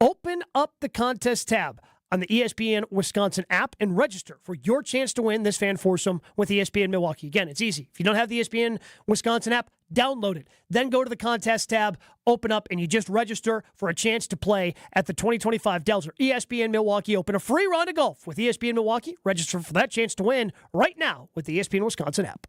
Open up the contest tab on the ESPN Wisconsin app and register for your chance to win this fan foursome with ESPN Milwaukee. Again, it's easy. If you don't have the ESPN Wisconsin app, download it. Then go to the contest tab, open up, and you just register for a chance to play at the 2025 Delzer ESPN Milwaukee Open. A free round of golf with ESPN Milwaukee. Register for that chance to win right now with the ESPN Wisconsin app.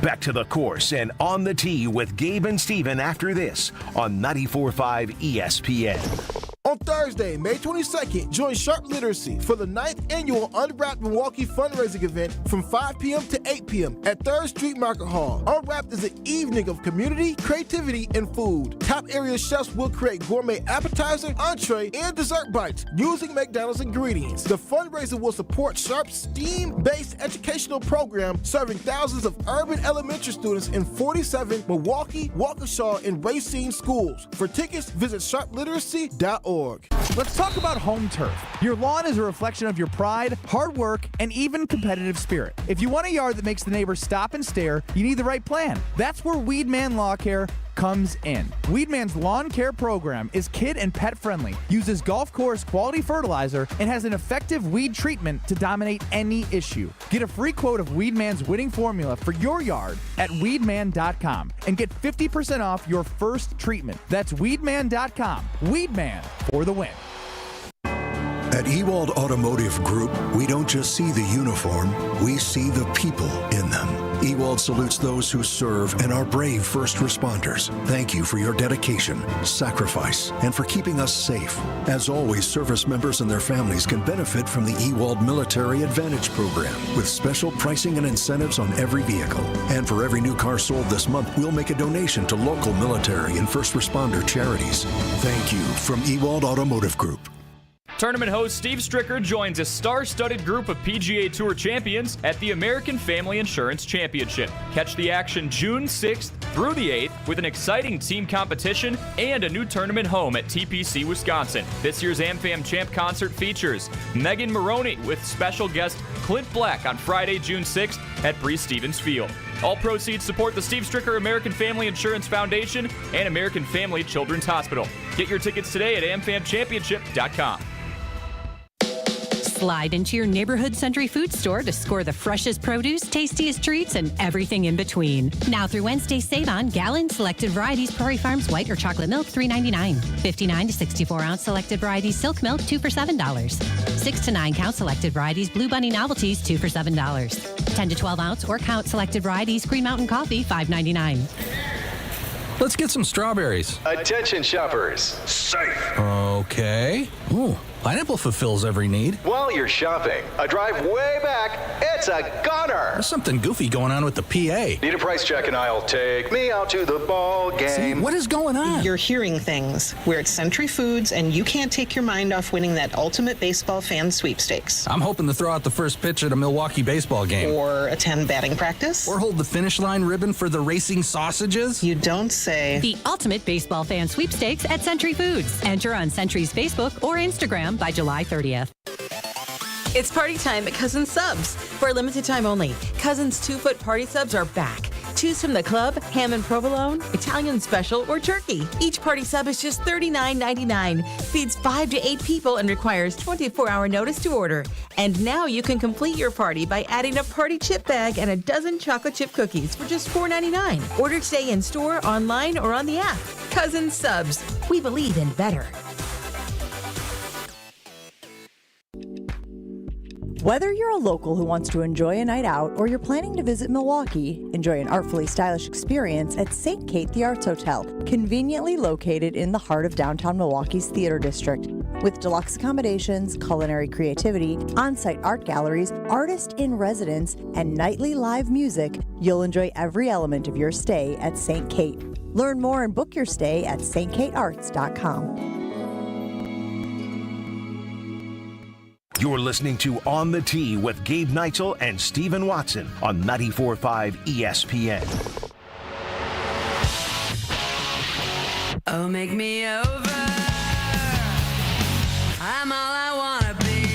Back to the course and on the tee with Gabe and Steven after this on 94.5 ESPN. On Thursday, May 22nd, join Sharp Literacy for the 9th annual Unwrapped Milwaukee fundraising event from 5 p.m. to 8 p.m. at 3rd Street Market Hall. Unwrapped is an evening of community, creativity, and food. Top area chefs will create gourmet appetizer, entree, and dessert bites using McDonald's ingredients. The fundraiser will support Sharp's STEAM-based educational program serving thousands of urban elementary students in 47 Milwaukee, Waukesha, and Racine schools. For tickets, visit sharpliteracy.org. Let's talk about home turf. Your lawn is a reflection of your pride, hard work, and even competitive spirit. If you want a yard that makes the neighbors stop and stare, you need the right plan. That's where Weedman Lawn Care comes in. Weedman's lawn care program is kid and pet friendly, uses golf course quality fertilizer, and has an effective weed treatment to dominate any issue. Get a free quote of Weedman's winning formula for your yard at weedman.com and get 50% off your first treatment. That's weedman.com. Weedman for the win. At Ewald Automotive Group, we don't just see the uniform, we see the people in them. Ewald salutes those who serve and are brave first responders. Thank you for your dedication, sacrifice, and for keeping us safe. As always, service members and their families can benefit from the Ewald Military Advantage Program with special pricing and incentives on every vehicle. And for every new car sold this month, we'll make a donation to local military and first responder charities. Thank you from Ewald Automotive Group. Tournament host Steve Stricker joins a star-studded group of PGA Tour champions at the American Family Insurance Championship. Catch the action June 6th through the 8th with an exciting team competition and a new tournament home at TPC, Wisconsin. This year's AmFam Champ concert features Megan Maroney with special guest Clint Black on Friday, June 6th at Breese Stevens Field. All proceeds support the Steve Stricker American Family Insurance Foundation and American Family Children's Hospital. Get your tickets today at amfamchampionship.com. Slide into your neighborhood Century Food store to score the freshest produce, tastiest treats, and everything in between. Now through Wednesday, save on gallon selected varieties Prairie Farms white or chocolate milk, $3.99. 59 to 64 ounce selected varieties silk milk, 2 for $7. 6 to 9 count selected varieties Blue Bunny novelties, 2 for $7. 10 to 12 ounce or count selected varieties Green Mountain coffee, $5.99. Let's get some strawberries. Attention shoppers. Safe. Okay. Ooh, pineapple fulfills every need. While you're shopping, a drive way back, it's a gunner. There's something goofy going on with the PA. Need a price check and I'll take me out to the ball game. See, what is going on? You're hearing things. We're at Century Foods, and you can't take your mind off winning that ultimate baseball fan sweepstakes. I'm hoping to throw out the first pitch at a Milwaukee baseball game. Or attend batting practice. Or hold the finish line ribbon for the racing sausages. You don't say. The ultimate baseball fan sweepstakes at Century Foods. Enter on Century's Facebook or Instagram by July 30th. It's party time at Cousins Subs. For a limited time only, Cousins 2-foot party subs are back. Choose from the club, ham and provolone, Italian special, or turkey. Each party sub is just $39.99. Feeds 5 to 8 people and requires 24-hour notice to order. And now you can complete your party by adding a party chip bag and a dozen chocolate chip cookies for just $4.99. Order today in store, online, or on the app. Cousins Subs. We believe in better. Whether you're a local who wants to enjoy a night out or you're planning to visit Milwaukee, enjoy an artfully stylish experience at St. Kate the Arts Hotel, conveniently located in the heart of downtown Milwaukee's Theater District. With deluxe accommodations, culinary creativity, on-site art galleries, artist in residence, and nightly live music, you'll enjoy every element of your stay at St. Kate. Learn more and book your stay at stkatearts.com. You're listening to On the Tee with Gabe Neitzel and Stephen Watson on 94.5 ESPN. Oh, make me over. I'm all I wanna be.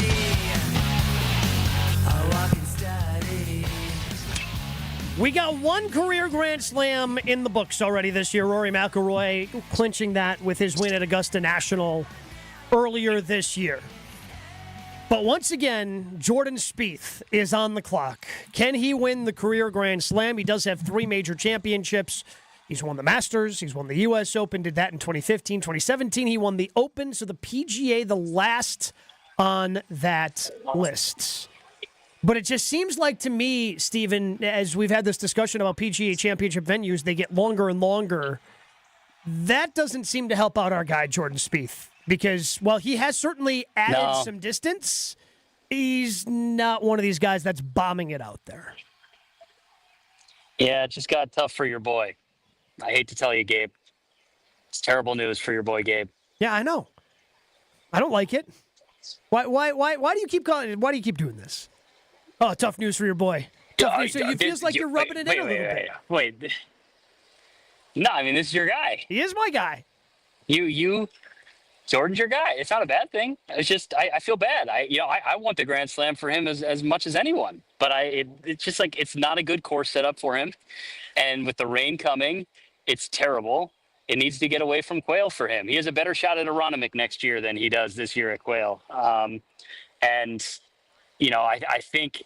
A walking study. We got one career Grand Slam in the books already this year. Rory McIlroy clinching that with his win at Augusta National earlier this year. But once again, Jordan Spieth is on the clock. Can he win the career Grand Slam? He does have 3 major championships. He's won the Masters. He's won the U.S. Open, did that in 2015. 2017, he won the Open, so the PGA, the last on that list. But it just seems like to me, Stephen, as we've had this discussion about PGA Championship venues, they get longer and longer. That doesn't seem to help out our guy, Jordan Spieth, because while he has certainly added some distance, he's not one of these guys that's bombing it out there. Yeah, it just got tough for your boy. I hate to tell you, Gabe. It's terrible news for your boy, Gabe. Yeah, I know. I don't like it. Why do you keep calling it? Why do you keep doing this? Oh, tough news for your boy. Tough news. It feels like you're rubbing it in a little bit. Wait. No, I mean, this is your guy. He is my guy. Jordan's your guy. It's not a bad thing. It's just I feel bad. I want the Grand Slam for him as much as anyone. But it's just like it's not a good course setup for him. And with the rain coming, it's terrible. It needs to get away from Quail for him. He has a better shot at Aronimink next year than he does this year at Quail. I think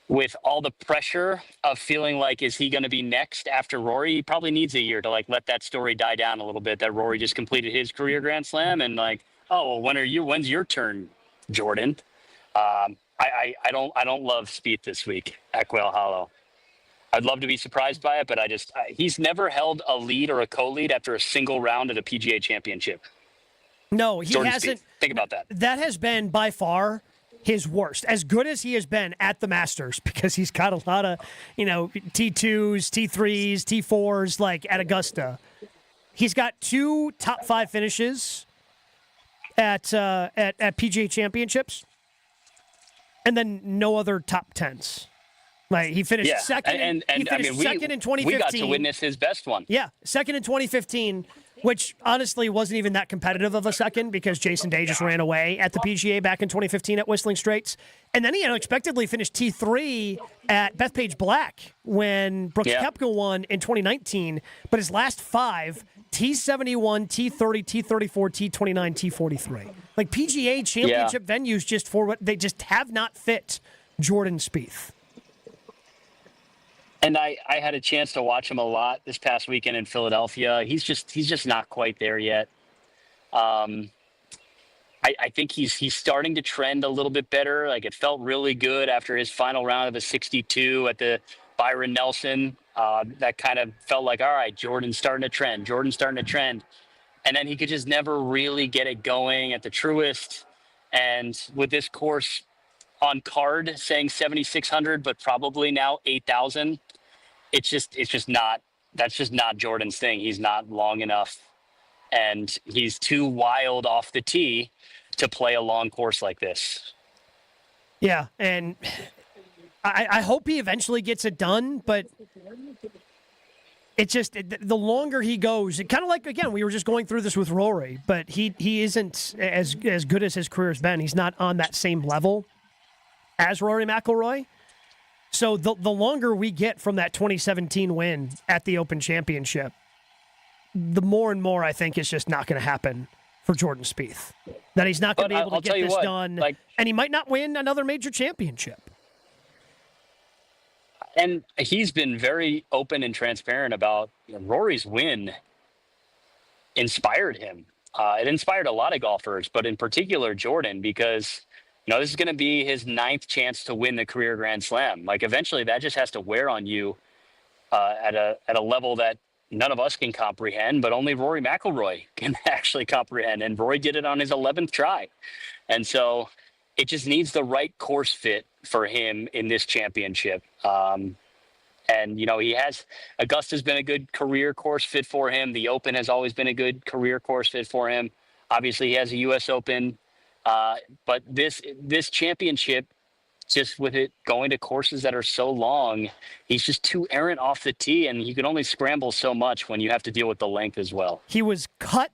with all the pressure of feeling like, is he going to be next after Rory? He probably needs a year to let that story die down a little bit, that Rory just completed his career Grand Slam and when's your turn, Jordan? I don't love Spieth this week at Quail Hollow. I'd love to be surprised by it, but he's never held a lead or a co-lead after a single round at a PGA Championship. No, he Jordan hasn't. Spieth. Think about that. That has been by far his worst. As good as he has been at the Masters, because he's got a lot of, T2s, T3s, T4s, like at Augusta. He's got 2 top 5 finishes at PGA Championships, and then no other top 10s. Like he finished second. Second in 2015. We got to witness his best one. Yeah, second in 2015, which honestly wasn't even that competitive of a second because Jason Day just ran away at the PGA back in 2015 at Whistling Straits. And then he unexpectedly finished T3 at Bethpage Black when Brooks Koepka won in 2019. But his last 5, T71, T30, T34, T29, T43. Like PGA Championship venues they just have not fit Jordan Spieth. And I had a chance to watch him a lot this past weekend in Philadelphia. He's just not quite there yet. I think he's starting to trend a little bit better. Like it felt really good after his final round of a 62 at the Byron Nelson. That kind of felt like, all right, Jordan's starting to trend. And then he could just never really get it going at the Truist. And with this course on card saying 7,600, but probably now 8,000. That's just not Jordan's thing. He's not long enough, and he's too wild off the tee to play a long course like this. Yeah, and I hope he eventually gets it done, but it's just the longer he goes, kind of like, again, we were just going through this with Rory, but he isn't as good as his career has been. He's not on that same level as Rory McIlroy. So the longer we get from that 2017 win at the Open Championship, the more and more I think it's just not going to happen for Jordan Spieth. That he's not going to be able to get this done, and he might not win another major championship. And he's been very open and transparent about Rory's win inspired him. It inspired a lot of golfers, but in particular Jordan, because this is going to be his 9th chance to win the career Grand Slam. Like eventually that just has to wear on you at a level that none of us can comprehend, but only Rory McIlroy can actually comprehend. And Rory did it on his 11th try. And so it just needs the right course fit for him in this championship. He has, Augusta's been a good career course fit for him. The Open has always been a good career course fit for him. Obviously he has a US Open. But this championship, just with it going to courses that are so long, he's just too errant off the tee, and you can only scramble so much when you have to deal with the length as well. He was cut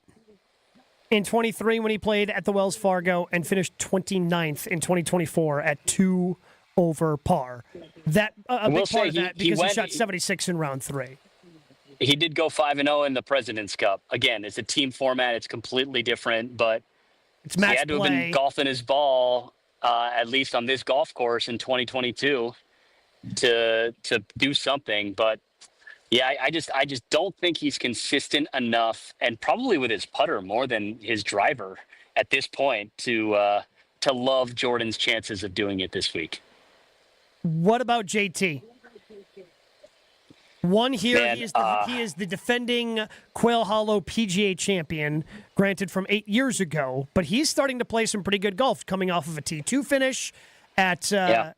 in 23 when he played at the Wells Fargo and finished 29th in 2024 at 2 over par. That a big part of that because he shot 76 in round 3. He did go 5-0 in the President's Cup. Again, it's a team format; it's completely different, but. It's match he had to have been golfing his ball, at least on this golf course in 2022, to do something. But yeah, I just don't think he's consistent enough, and probably with his putter more than his driver at this point to love Jordan's chances of doing it this week. What about JT? One here, Man, he is the defending Quail Hollow PGA champion, granted from 8 years ago, but he's starting to play some pretty good golf, coming off of a T2 finish at the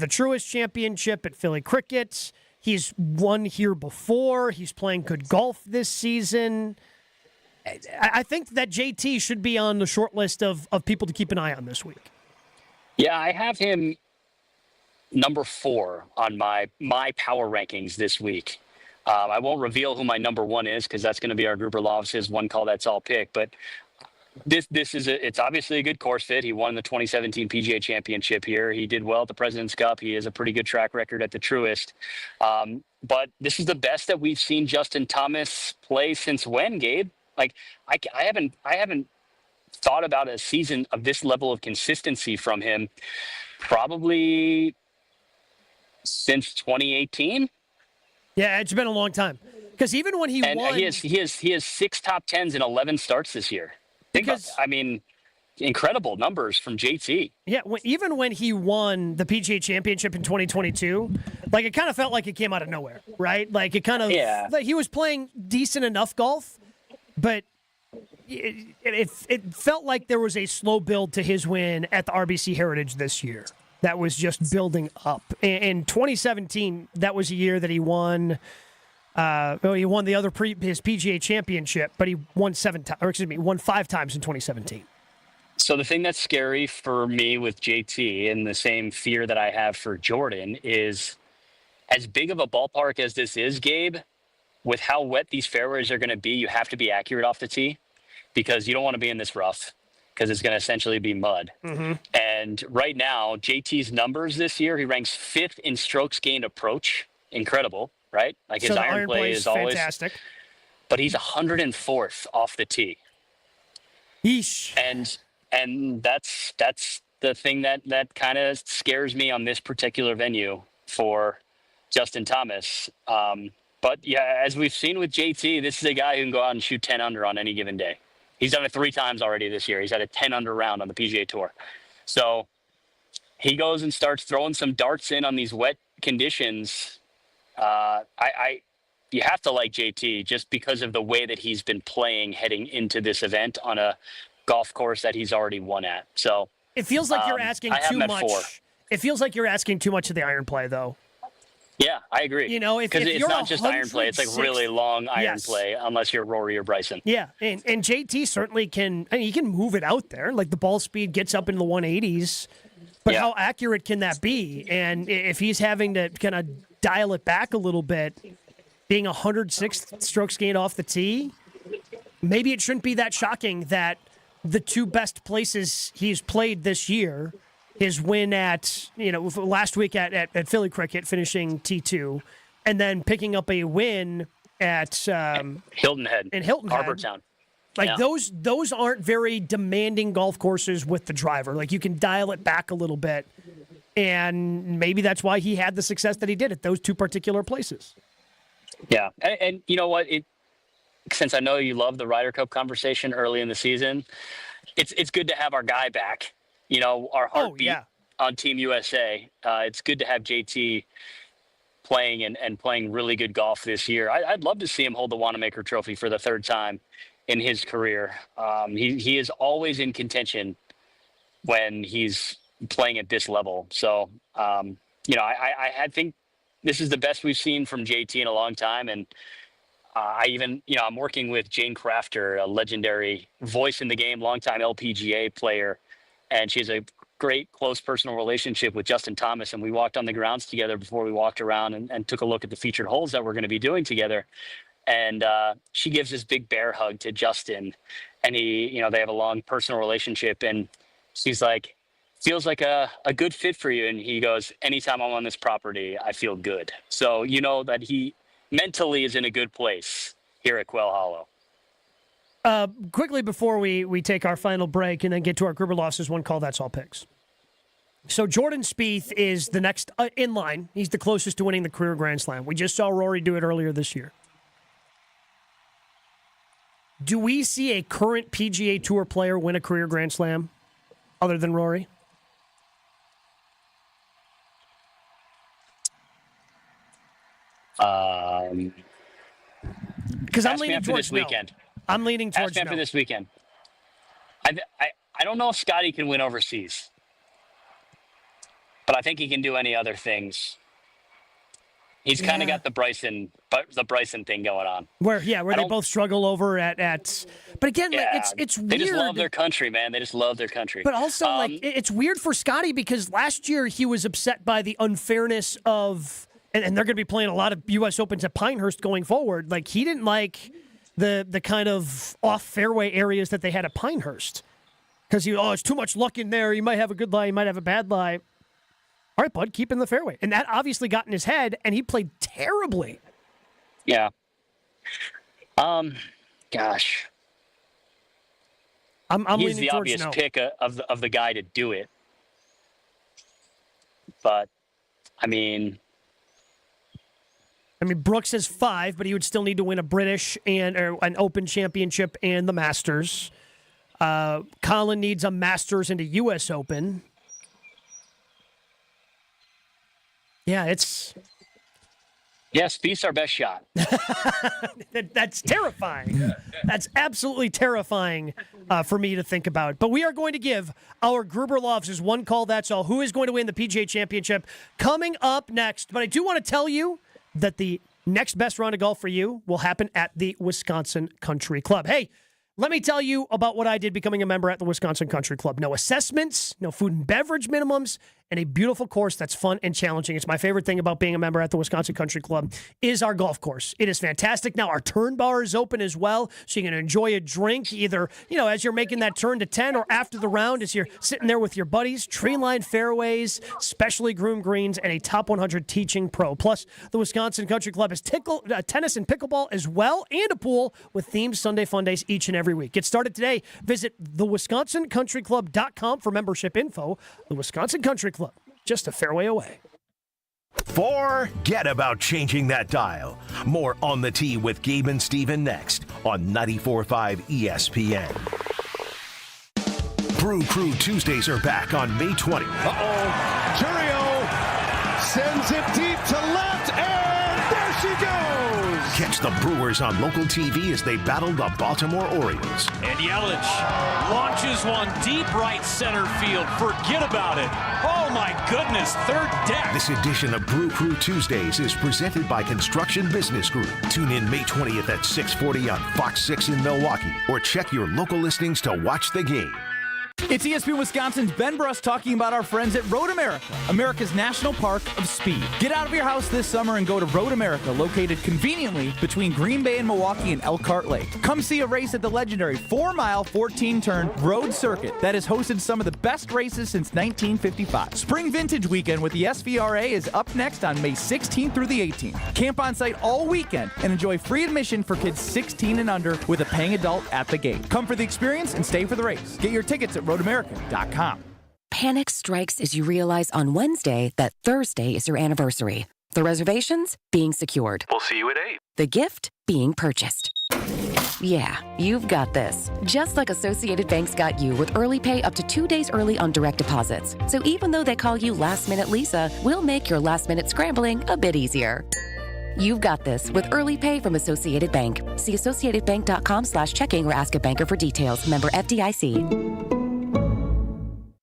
Truist Championship at Philly Cricket. He's won here before. He's playing good golf this season. I think that JT should be on the short list of people to keep an eye on this week. Yeah, I have him number 4 on my power rankings this week. I won't reveal who my number 1 is because that's going to be our Gruber Loftus' one call that's all pick. But this is it's obviously a good course fit. He won the 2017 PGA Championship here. He did well at the President's Cup. He has a pretty good track record at the Truist. But this is the best that we've seen Justin Thomas play since when, Gabe? Like I haven't thought about a season of this level of consistency from him probably since 2018. Yeah, it's been a long time. Because even when he won, he has 6 top 10s and 11 starts this year. Incredible numbers from JT. Yeah, even when he won the PGA Championship in 2022, like it kind of felt like it came out of nowhere, right? Like it kind of, like he was playing decent enough golf, but it felt like there was a slow build to his win at the RBC Heritage this year. That was just building up. In 2017, that was a year that he won. He won his PGA Championship, but he won 5 times in 2017. So the thing that's scary for me with JT, and the same fear that I have for Jordan, is as big of a ballpark as this is, Gabe, with how wet these fairways are going to be, you have to be accurate off the tee because you don't want to be in this rough because it's going to essentially be mud. Mm-hmm. And right now, JT's numbers this year, he ranks 5th in strokes gained approach. Incredible, right? Like his iron play is always fantastic. But he's 104th off the tee. Yeesh. And that's the thing that kind of scares me on this particular venue for Justin Thomas. But yeah, as we've seen with JT, this is a guy who can go out and shoot 10 under on any given day. He's done it 3 times already this year. He's had a 10 under round on the PGA Tour. So he goes and starts throwing some darts in on these wet conditions. You have to like JT just because of the way that he's been playing heading into this event on a golf course that he's already won at. So it feels like you're asking too much. It feels like you're asking too much of the iron play, though. Yeah, I agree. You know, because it's not just iron play; it's like really long iron play, unless you're Rory or Bryson. Yeah, and JT certainly can. I mean, he can move it out there. Like the ball speed gets up into the 180s, but how accurate can that be? And if he's having to kind of dial it back a little bit, being 106th strokes gained off the tee, maybe it shouldn't be that shocking that the 2 best places he's played this year. His win at, last week at Philly Cricket, finishing T2, and then picking up a win at Hilton Head. In Hilton Head. Harbour Town. Like those aren't very demanding golf courses with the driver. Like you can dial it back a little bit, and maybe that's why he had the success that he did at those 2 particular places. Yeah, and you know what? Since I know you love the Ryder Cup conversation early in the season, it's good to have our guy back. Our heartbeat on Team USA. It's good to have JT playing and playing really good golf this year. I'd love to see him hold the Wanamaker Trophy for the 3rd time in his career. He is always in contention when he's playing at this level. So, I think this is the best we've seen from JT in a long time. And I'm working with Jane Crafter, a legendary voice in the game, longtime LPGA player. And she has a great, close personal relationship with Justin Thomas. And we walked on the grounds together before we walked around and took a look at the featured holes that we're going to be doing together. And she gives this big bear hug to Justin. And they have a long personal relationship. And she's like, feels like a good fit for you. And he goes, anytime I'm on this property, I feel good. So you know that he mentally is in a good place here at Quail Hollow. Quickly before we take our final break and then get to our Gruber Losses one call, that's all picks. So Jordan Spieth is the next in line. He's the closest to winning the career Grand Slam. We just saw Rory do it earlier this year. Do we see a current PGA Tour player win a career Grand Slam other than Rory? Because I'm Ask me leaning after towards this weekend. I'm leaning towards Ask me after no. this weekend. I don't know if Scotty can win overseas, but I think he can do any other things. He's kind of got the Bryson thing going on. Where they both struggle over at. But again, it's weird. They just love their country, man. They just love their country. But also, it's weird for Scotty because last year he was upset by the unfairness of, and they're going to be playing a lot of U.S. Opens at Pinehurst going forward. Like, he didn't like the kind of off-fairway areas that they had at Pinehurst. Because it's too much luck in there. You might have a good lie, you might have a bad lie. All right, bud, keep in the fairway. And that obviously got in his head, and he played terribly. Yeah. Gosh. I'm He's leaning the towards obvious no. pick of the guy to do it. But, I mean, Brooks has 5, but he would still need to win a British or an Open Championship and the Masters. Colin needs a Masters and a U.S. Open. Yeah, Spieth's our best shot. That's terrifying. That's absolutely terrifying for me to think about. But we are going to give our Gruber Loves one call, that's all. Who is going to win the PGA Championship coming up next? But I do want to tell you that the next best round of golf for you will happen at the Wisconsin Country Club. Hey, let me tell you about what I did becoming a member at the Wisconsin Country Club. No assessments, no food and beverage minimums, and a beautiful course that's fun and challenging. It's my favorite thing about being a member at the Wisconsin Country Club is our golf course. It is fantastic. Now, our turn bar is open as well, so you can enjoy a drink either, as you're making that turn to 10 or after the round as you're sitting there with your buddies. Tree-lined fairways, specially groomed greens, and a top 100 teaching pro. Plus, the Wisconsin Country Club has tennis and pickleball as well, and a pool with themed Sunday fun days each and every week. Get started today. Visit thewisconsincountryclub.com for membership info. The Wisconsin Country Club, just a fairway away. Forget about changing that dial. More On the Tee with Gabe and Steven next on 94.5 ESPN. Brew Crew Tuesdays are back on May 20th. Turio sends it deep to left, and there she goes. Catch the Brewers on local TV as they battle the Baltimore Orioles. And Yelich launches one deep right center field. Forget about it. Oh, my goodness. Third deck. This edition of Brew Crew Tuesdays is presented by Construction Business Group. Tune in May 20th at 6:40 on Fox 6 in Milwaukee, or check your local listings to watch the game. It's ESPN Wisconsin's Ben Bruss talking about our friends at Road America, America's National Park of Speed. Get out of your house this summer and go to Road America, located conveniently between Green Bay and Milwaukee and Elkhart Lake. Come see a race at the legendary 4-mile, 14-turn road circuit that has hosted some of the best races since 1955. Spring Vintage Weekend with the SVRA is up next on May 16th through the 18th. Camp on site all weekend and enjoy free admission for kids 16 and under with a paying adult at the gate. Come for the experience and stay for the race. Get your tickets at roadamerica.com. Panic strikes as you realize on Wednesday that Thursday is your anniversary. The reservations being secured. We'll see you at 8. The gift being purchased. Yeah, you've got this. Just like Associated Bank's got you with early pay up to 2 days early on direct deposits. So even though they call you Last Minute Lisa, we'll make your last minute scrambling a bit easier. You've got this with early pay from Associated Bank. See associatedbank.com/checking or ask a banker for details. Member FDIC.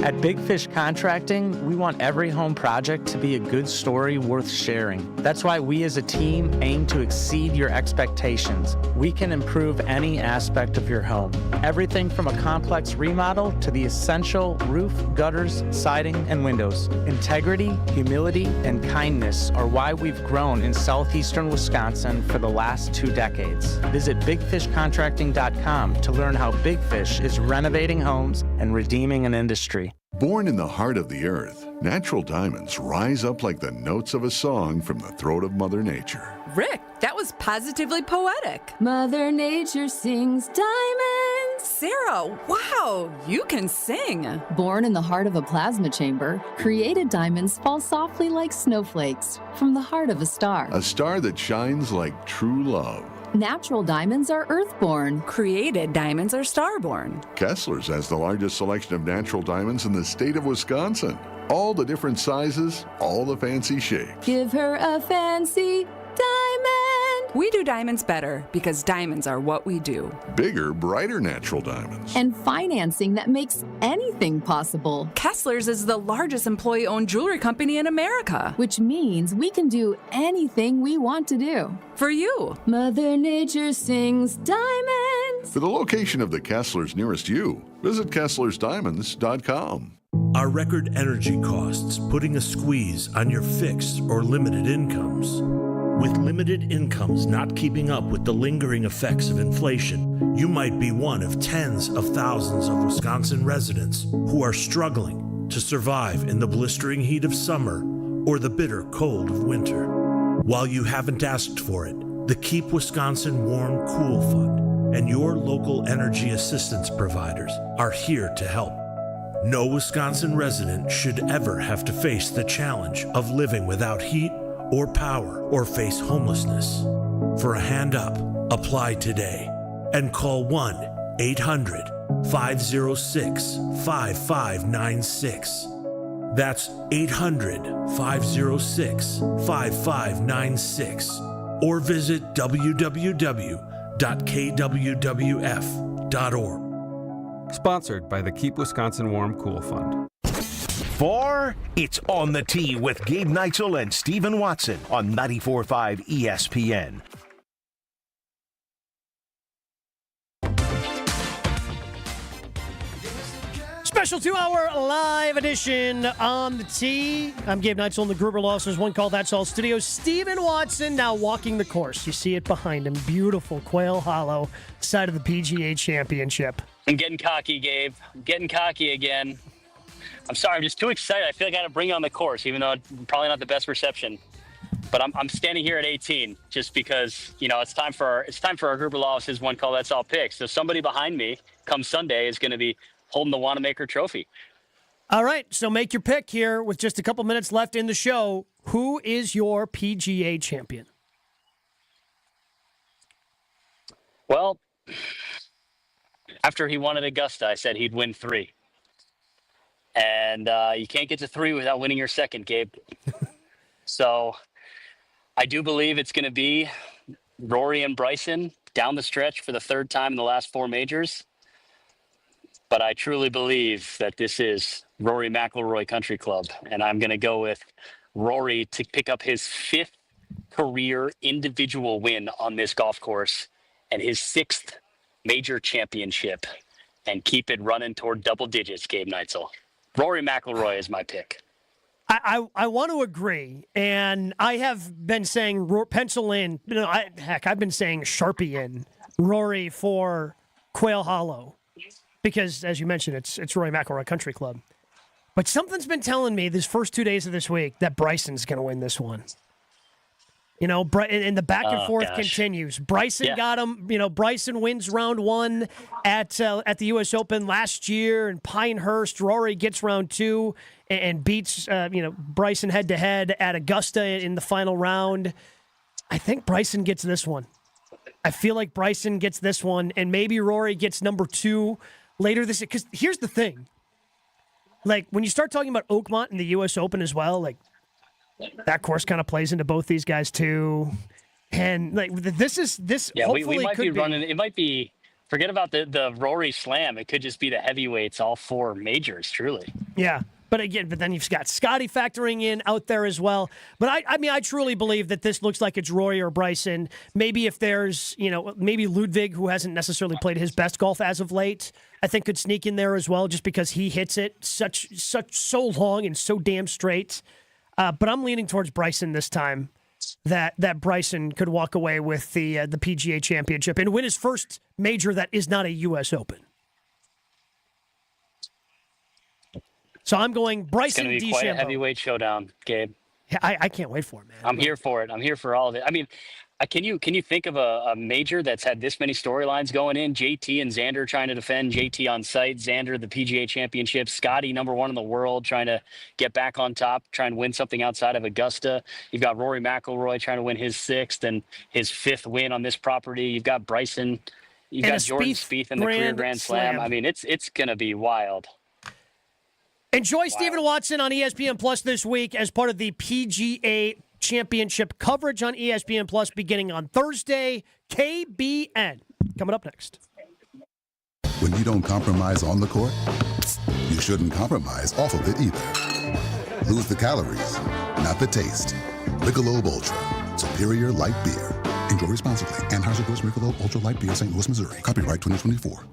At Big Fish Contracting, we want every home project to be a good story worth sharing. That's why we as a team aim to exceed your expectations. We can improve any aspect of your home. Everything from a complex remodel to the essential roof, gutters, siding, and windows. Integrity, humility, and kindness are why we've grown in southeastern Wisconsin for the last 2 decades. Visit bigfishcontracting.com to learn how Big Fish is renovating homes and redeeming an industry. Born in the heart of the earth, natural diamonds rise up like the notes of a song from the throat of Mother Nature. Rick, that was positively poetic. Mother Nature sings diamonds. Sarah, wow, you can sing. Born in the heart of a plasma chamber, created diamonds fall softly like snowflakes from the heart of a star. A star that shines like true love. Natural diamonds are earthborn. Created diamonds are starborn. Kessler's has the largest selection of natural diamonds in the state of Wisconsin. All the different sizes, all the fancy shapes. Give her a fancy Diamond! We do diamonds better because diamonds are what we do. Bigger, brighter natural diamonds. And financing that makes anything possible. Kessler's is the largest employee-owned jewelry company in America. Which means we can do anything we want to do. For you. Mother Nature sings diamonds. For the location of the Kesslers nearest you, visit KesslersDiamonds.com. Are record energy costs putting a squeeze on your fixed or limited incomes? With limited incomes not keeping up with the lingering effects of inflation, you might be one of tens of thousands of Wisconsin residents who are struggling to survive in the blistering heat of summer or the bitter cold of winter. While you haven't asked for it, the Keep Wisconsin Warm Cool Fund and your local energy assistance providers are here to help. No Wisconsin resident should ever have to face the challenge of living without heat or power or face homelessness. For a hand up, apply today and call 1-800-506-5596. That's 800-506-5596. Or visit www.kwwf.org. Sponsored by the Keep Wisconsin Warm Cool Fund. For It's On the Tee with Gabe Neitzel and Stephen Watson on 94.5 ESPN. Special 2-hour live edition on the tee. I'm Gabe Neitzel in the Gruber Law Officers One Call That's All studios. Stephen Watson now walking the course. You see it behind him. Beautiful Quail Hollow side of the PGA Championship. I'm getting cocky, Gabe. I'm getting cocky again. I'm sorry. I'm just too excited. I feel like I got to bring you on the course, even though it's probably not the best reception. But I'm standing here at 18 just because, you know, it's time for our Gruber Law Officers One Call That's All picks. So somebody behind me come Sunday is going to be holding the Wanamaker Trophy. All right, so make your pick here with just a couple minutes left in the show. Who is your PGA champion? Well, after he won at Augusta, I said he'd win 3. And you can't get to 3 without winning your second, Gabe. So I do believe it's going to be Rory and Bryson down the stretch for the 3rd time in the last 4 majors. But I truly believe that this is Rory McIlroy Country Club, and I'm going to go with Rory to pick up his 5th career individual win on this golf course and his 6th major championship, and keep it running toward double digits, Gabe Neitzel. Rory McIlroy is my pick. I want to agree, and I have been saying pencil in. I've been saying Sharpie in Rory for Quail Hollow. Because, as you mentioned, it's Rory McIlroy Country Club. But something's been telling me these first 2 days of this week that Bryson's going to win this one. You know, and the back and forth continues. Bryson got him. You know, Bryson wins round 1 at the U.S. Open last year in Pinehurst. Rory gets round 2 and beats Bryson head-to-head at Augusta in the final round. I think Bryson gets this one. I feel like Bryson gets this one, and maybe Rory gets number 2 later this year. Because here's the thing. Like, when you start talking about Oakmont in the U.S. Open as well, like, that course kind of plays into both these guys, too. And, like, this Yeah, we might could be running. It might be, forget about the Rory Slam. It could just be the heavyweights, all 4 majors, truly. Yeah. But then you've got Scotty factoring in out there as well. But I truly believe that this looks like it's Rory or Bryson. Maybe if there's, maybe Ludwig, who hasn't necessarily played his best golf as of late, I think could sneak in there as well, just because he hits it so long and so damn straight. But I'm leaning towards Bryson this time. That Bryson could walk away with the PGA Championship and win his first major that is not a U.S. Open. So I'm going Bryson DeChambeau. It's going to be quite a heavyweight showdown, Gabe. Yeah, I can't wait for it, man. I'm here for it. I'm here for all of it. I mean, can you think of a major that's had this many storylines going in? JT and Xander trying to defend JT on site, Xander the PGA Championship, Scotty number 1 in the world trying to get back on top, trying to win something outside of Augusta. You've got Rory McIlroy trying to win his 6th and his 5th win on this property. You've got Bryson. You've got Jordan Spieth in the career Grand Slam. I mean, it's going to be wild. Enjoy Stephen Watson on ESPN Plus this week as part of the PGA Championship coverage on ESPN Plus beginning on Thursday. KBN. Coming up next. When you don't compromise on the court, you shouldn't compromise off of it either. Lose the calories, not the taste. Michelob Ultra, superior light beer. Enjoy responsibly. Anheuser-Busch Michelob Ultra Light Beer, St. Louis, Missouri. Copyright 2024.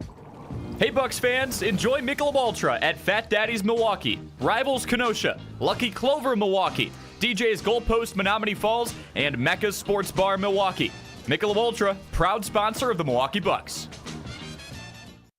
Hey Bucks fans, enjoy Michelob Ultra at Fat Daddy's Milwaukee, Rivals Kenosha, Lucky Clover Milwaukee, DJ's Goalpost Menominee Falls, and Mecca's Sports Bar Milwaukee. Michelob Ultra, proud sponsor of the Milwaukee Bucks.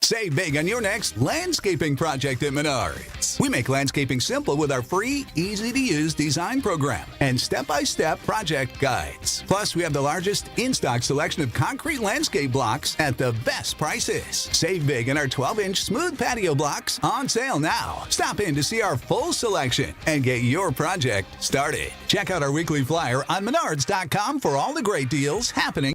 Save big on your next landscaping project at Menards. We make landscaping simple with our free, easy-to-use design program and step-by-step project guides. Plus, we have the largest in-stock selection of concrete landscape blocks at the best prices. Save big in our 12-inch smooth patio blocks on sale now. Stop in to see our full selection and get your project started. Check out our weekly flyer on Menards.com for all the great deals happening.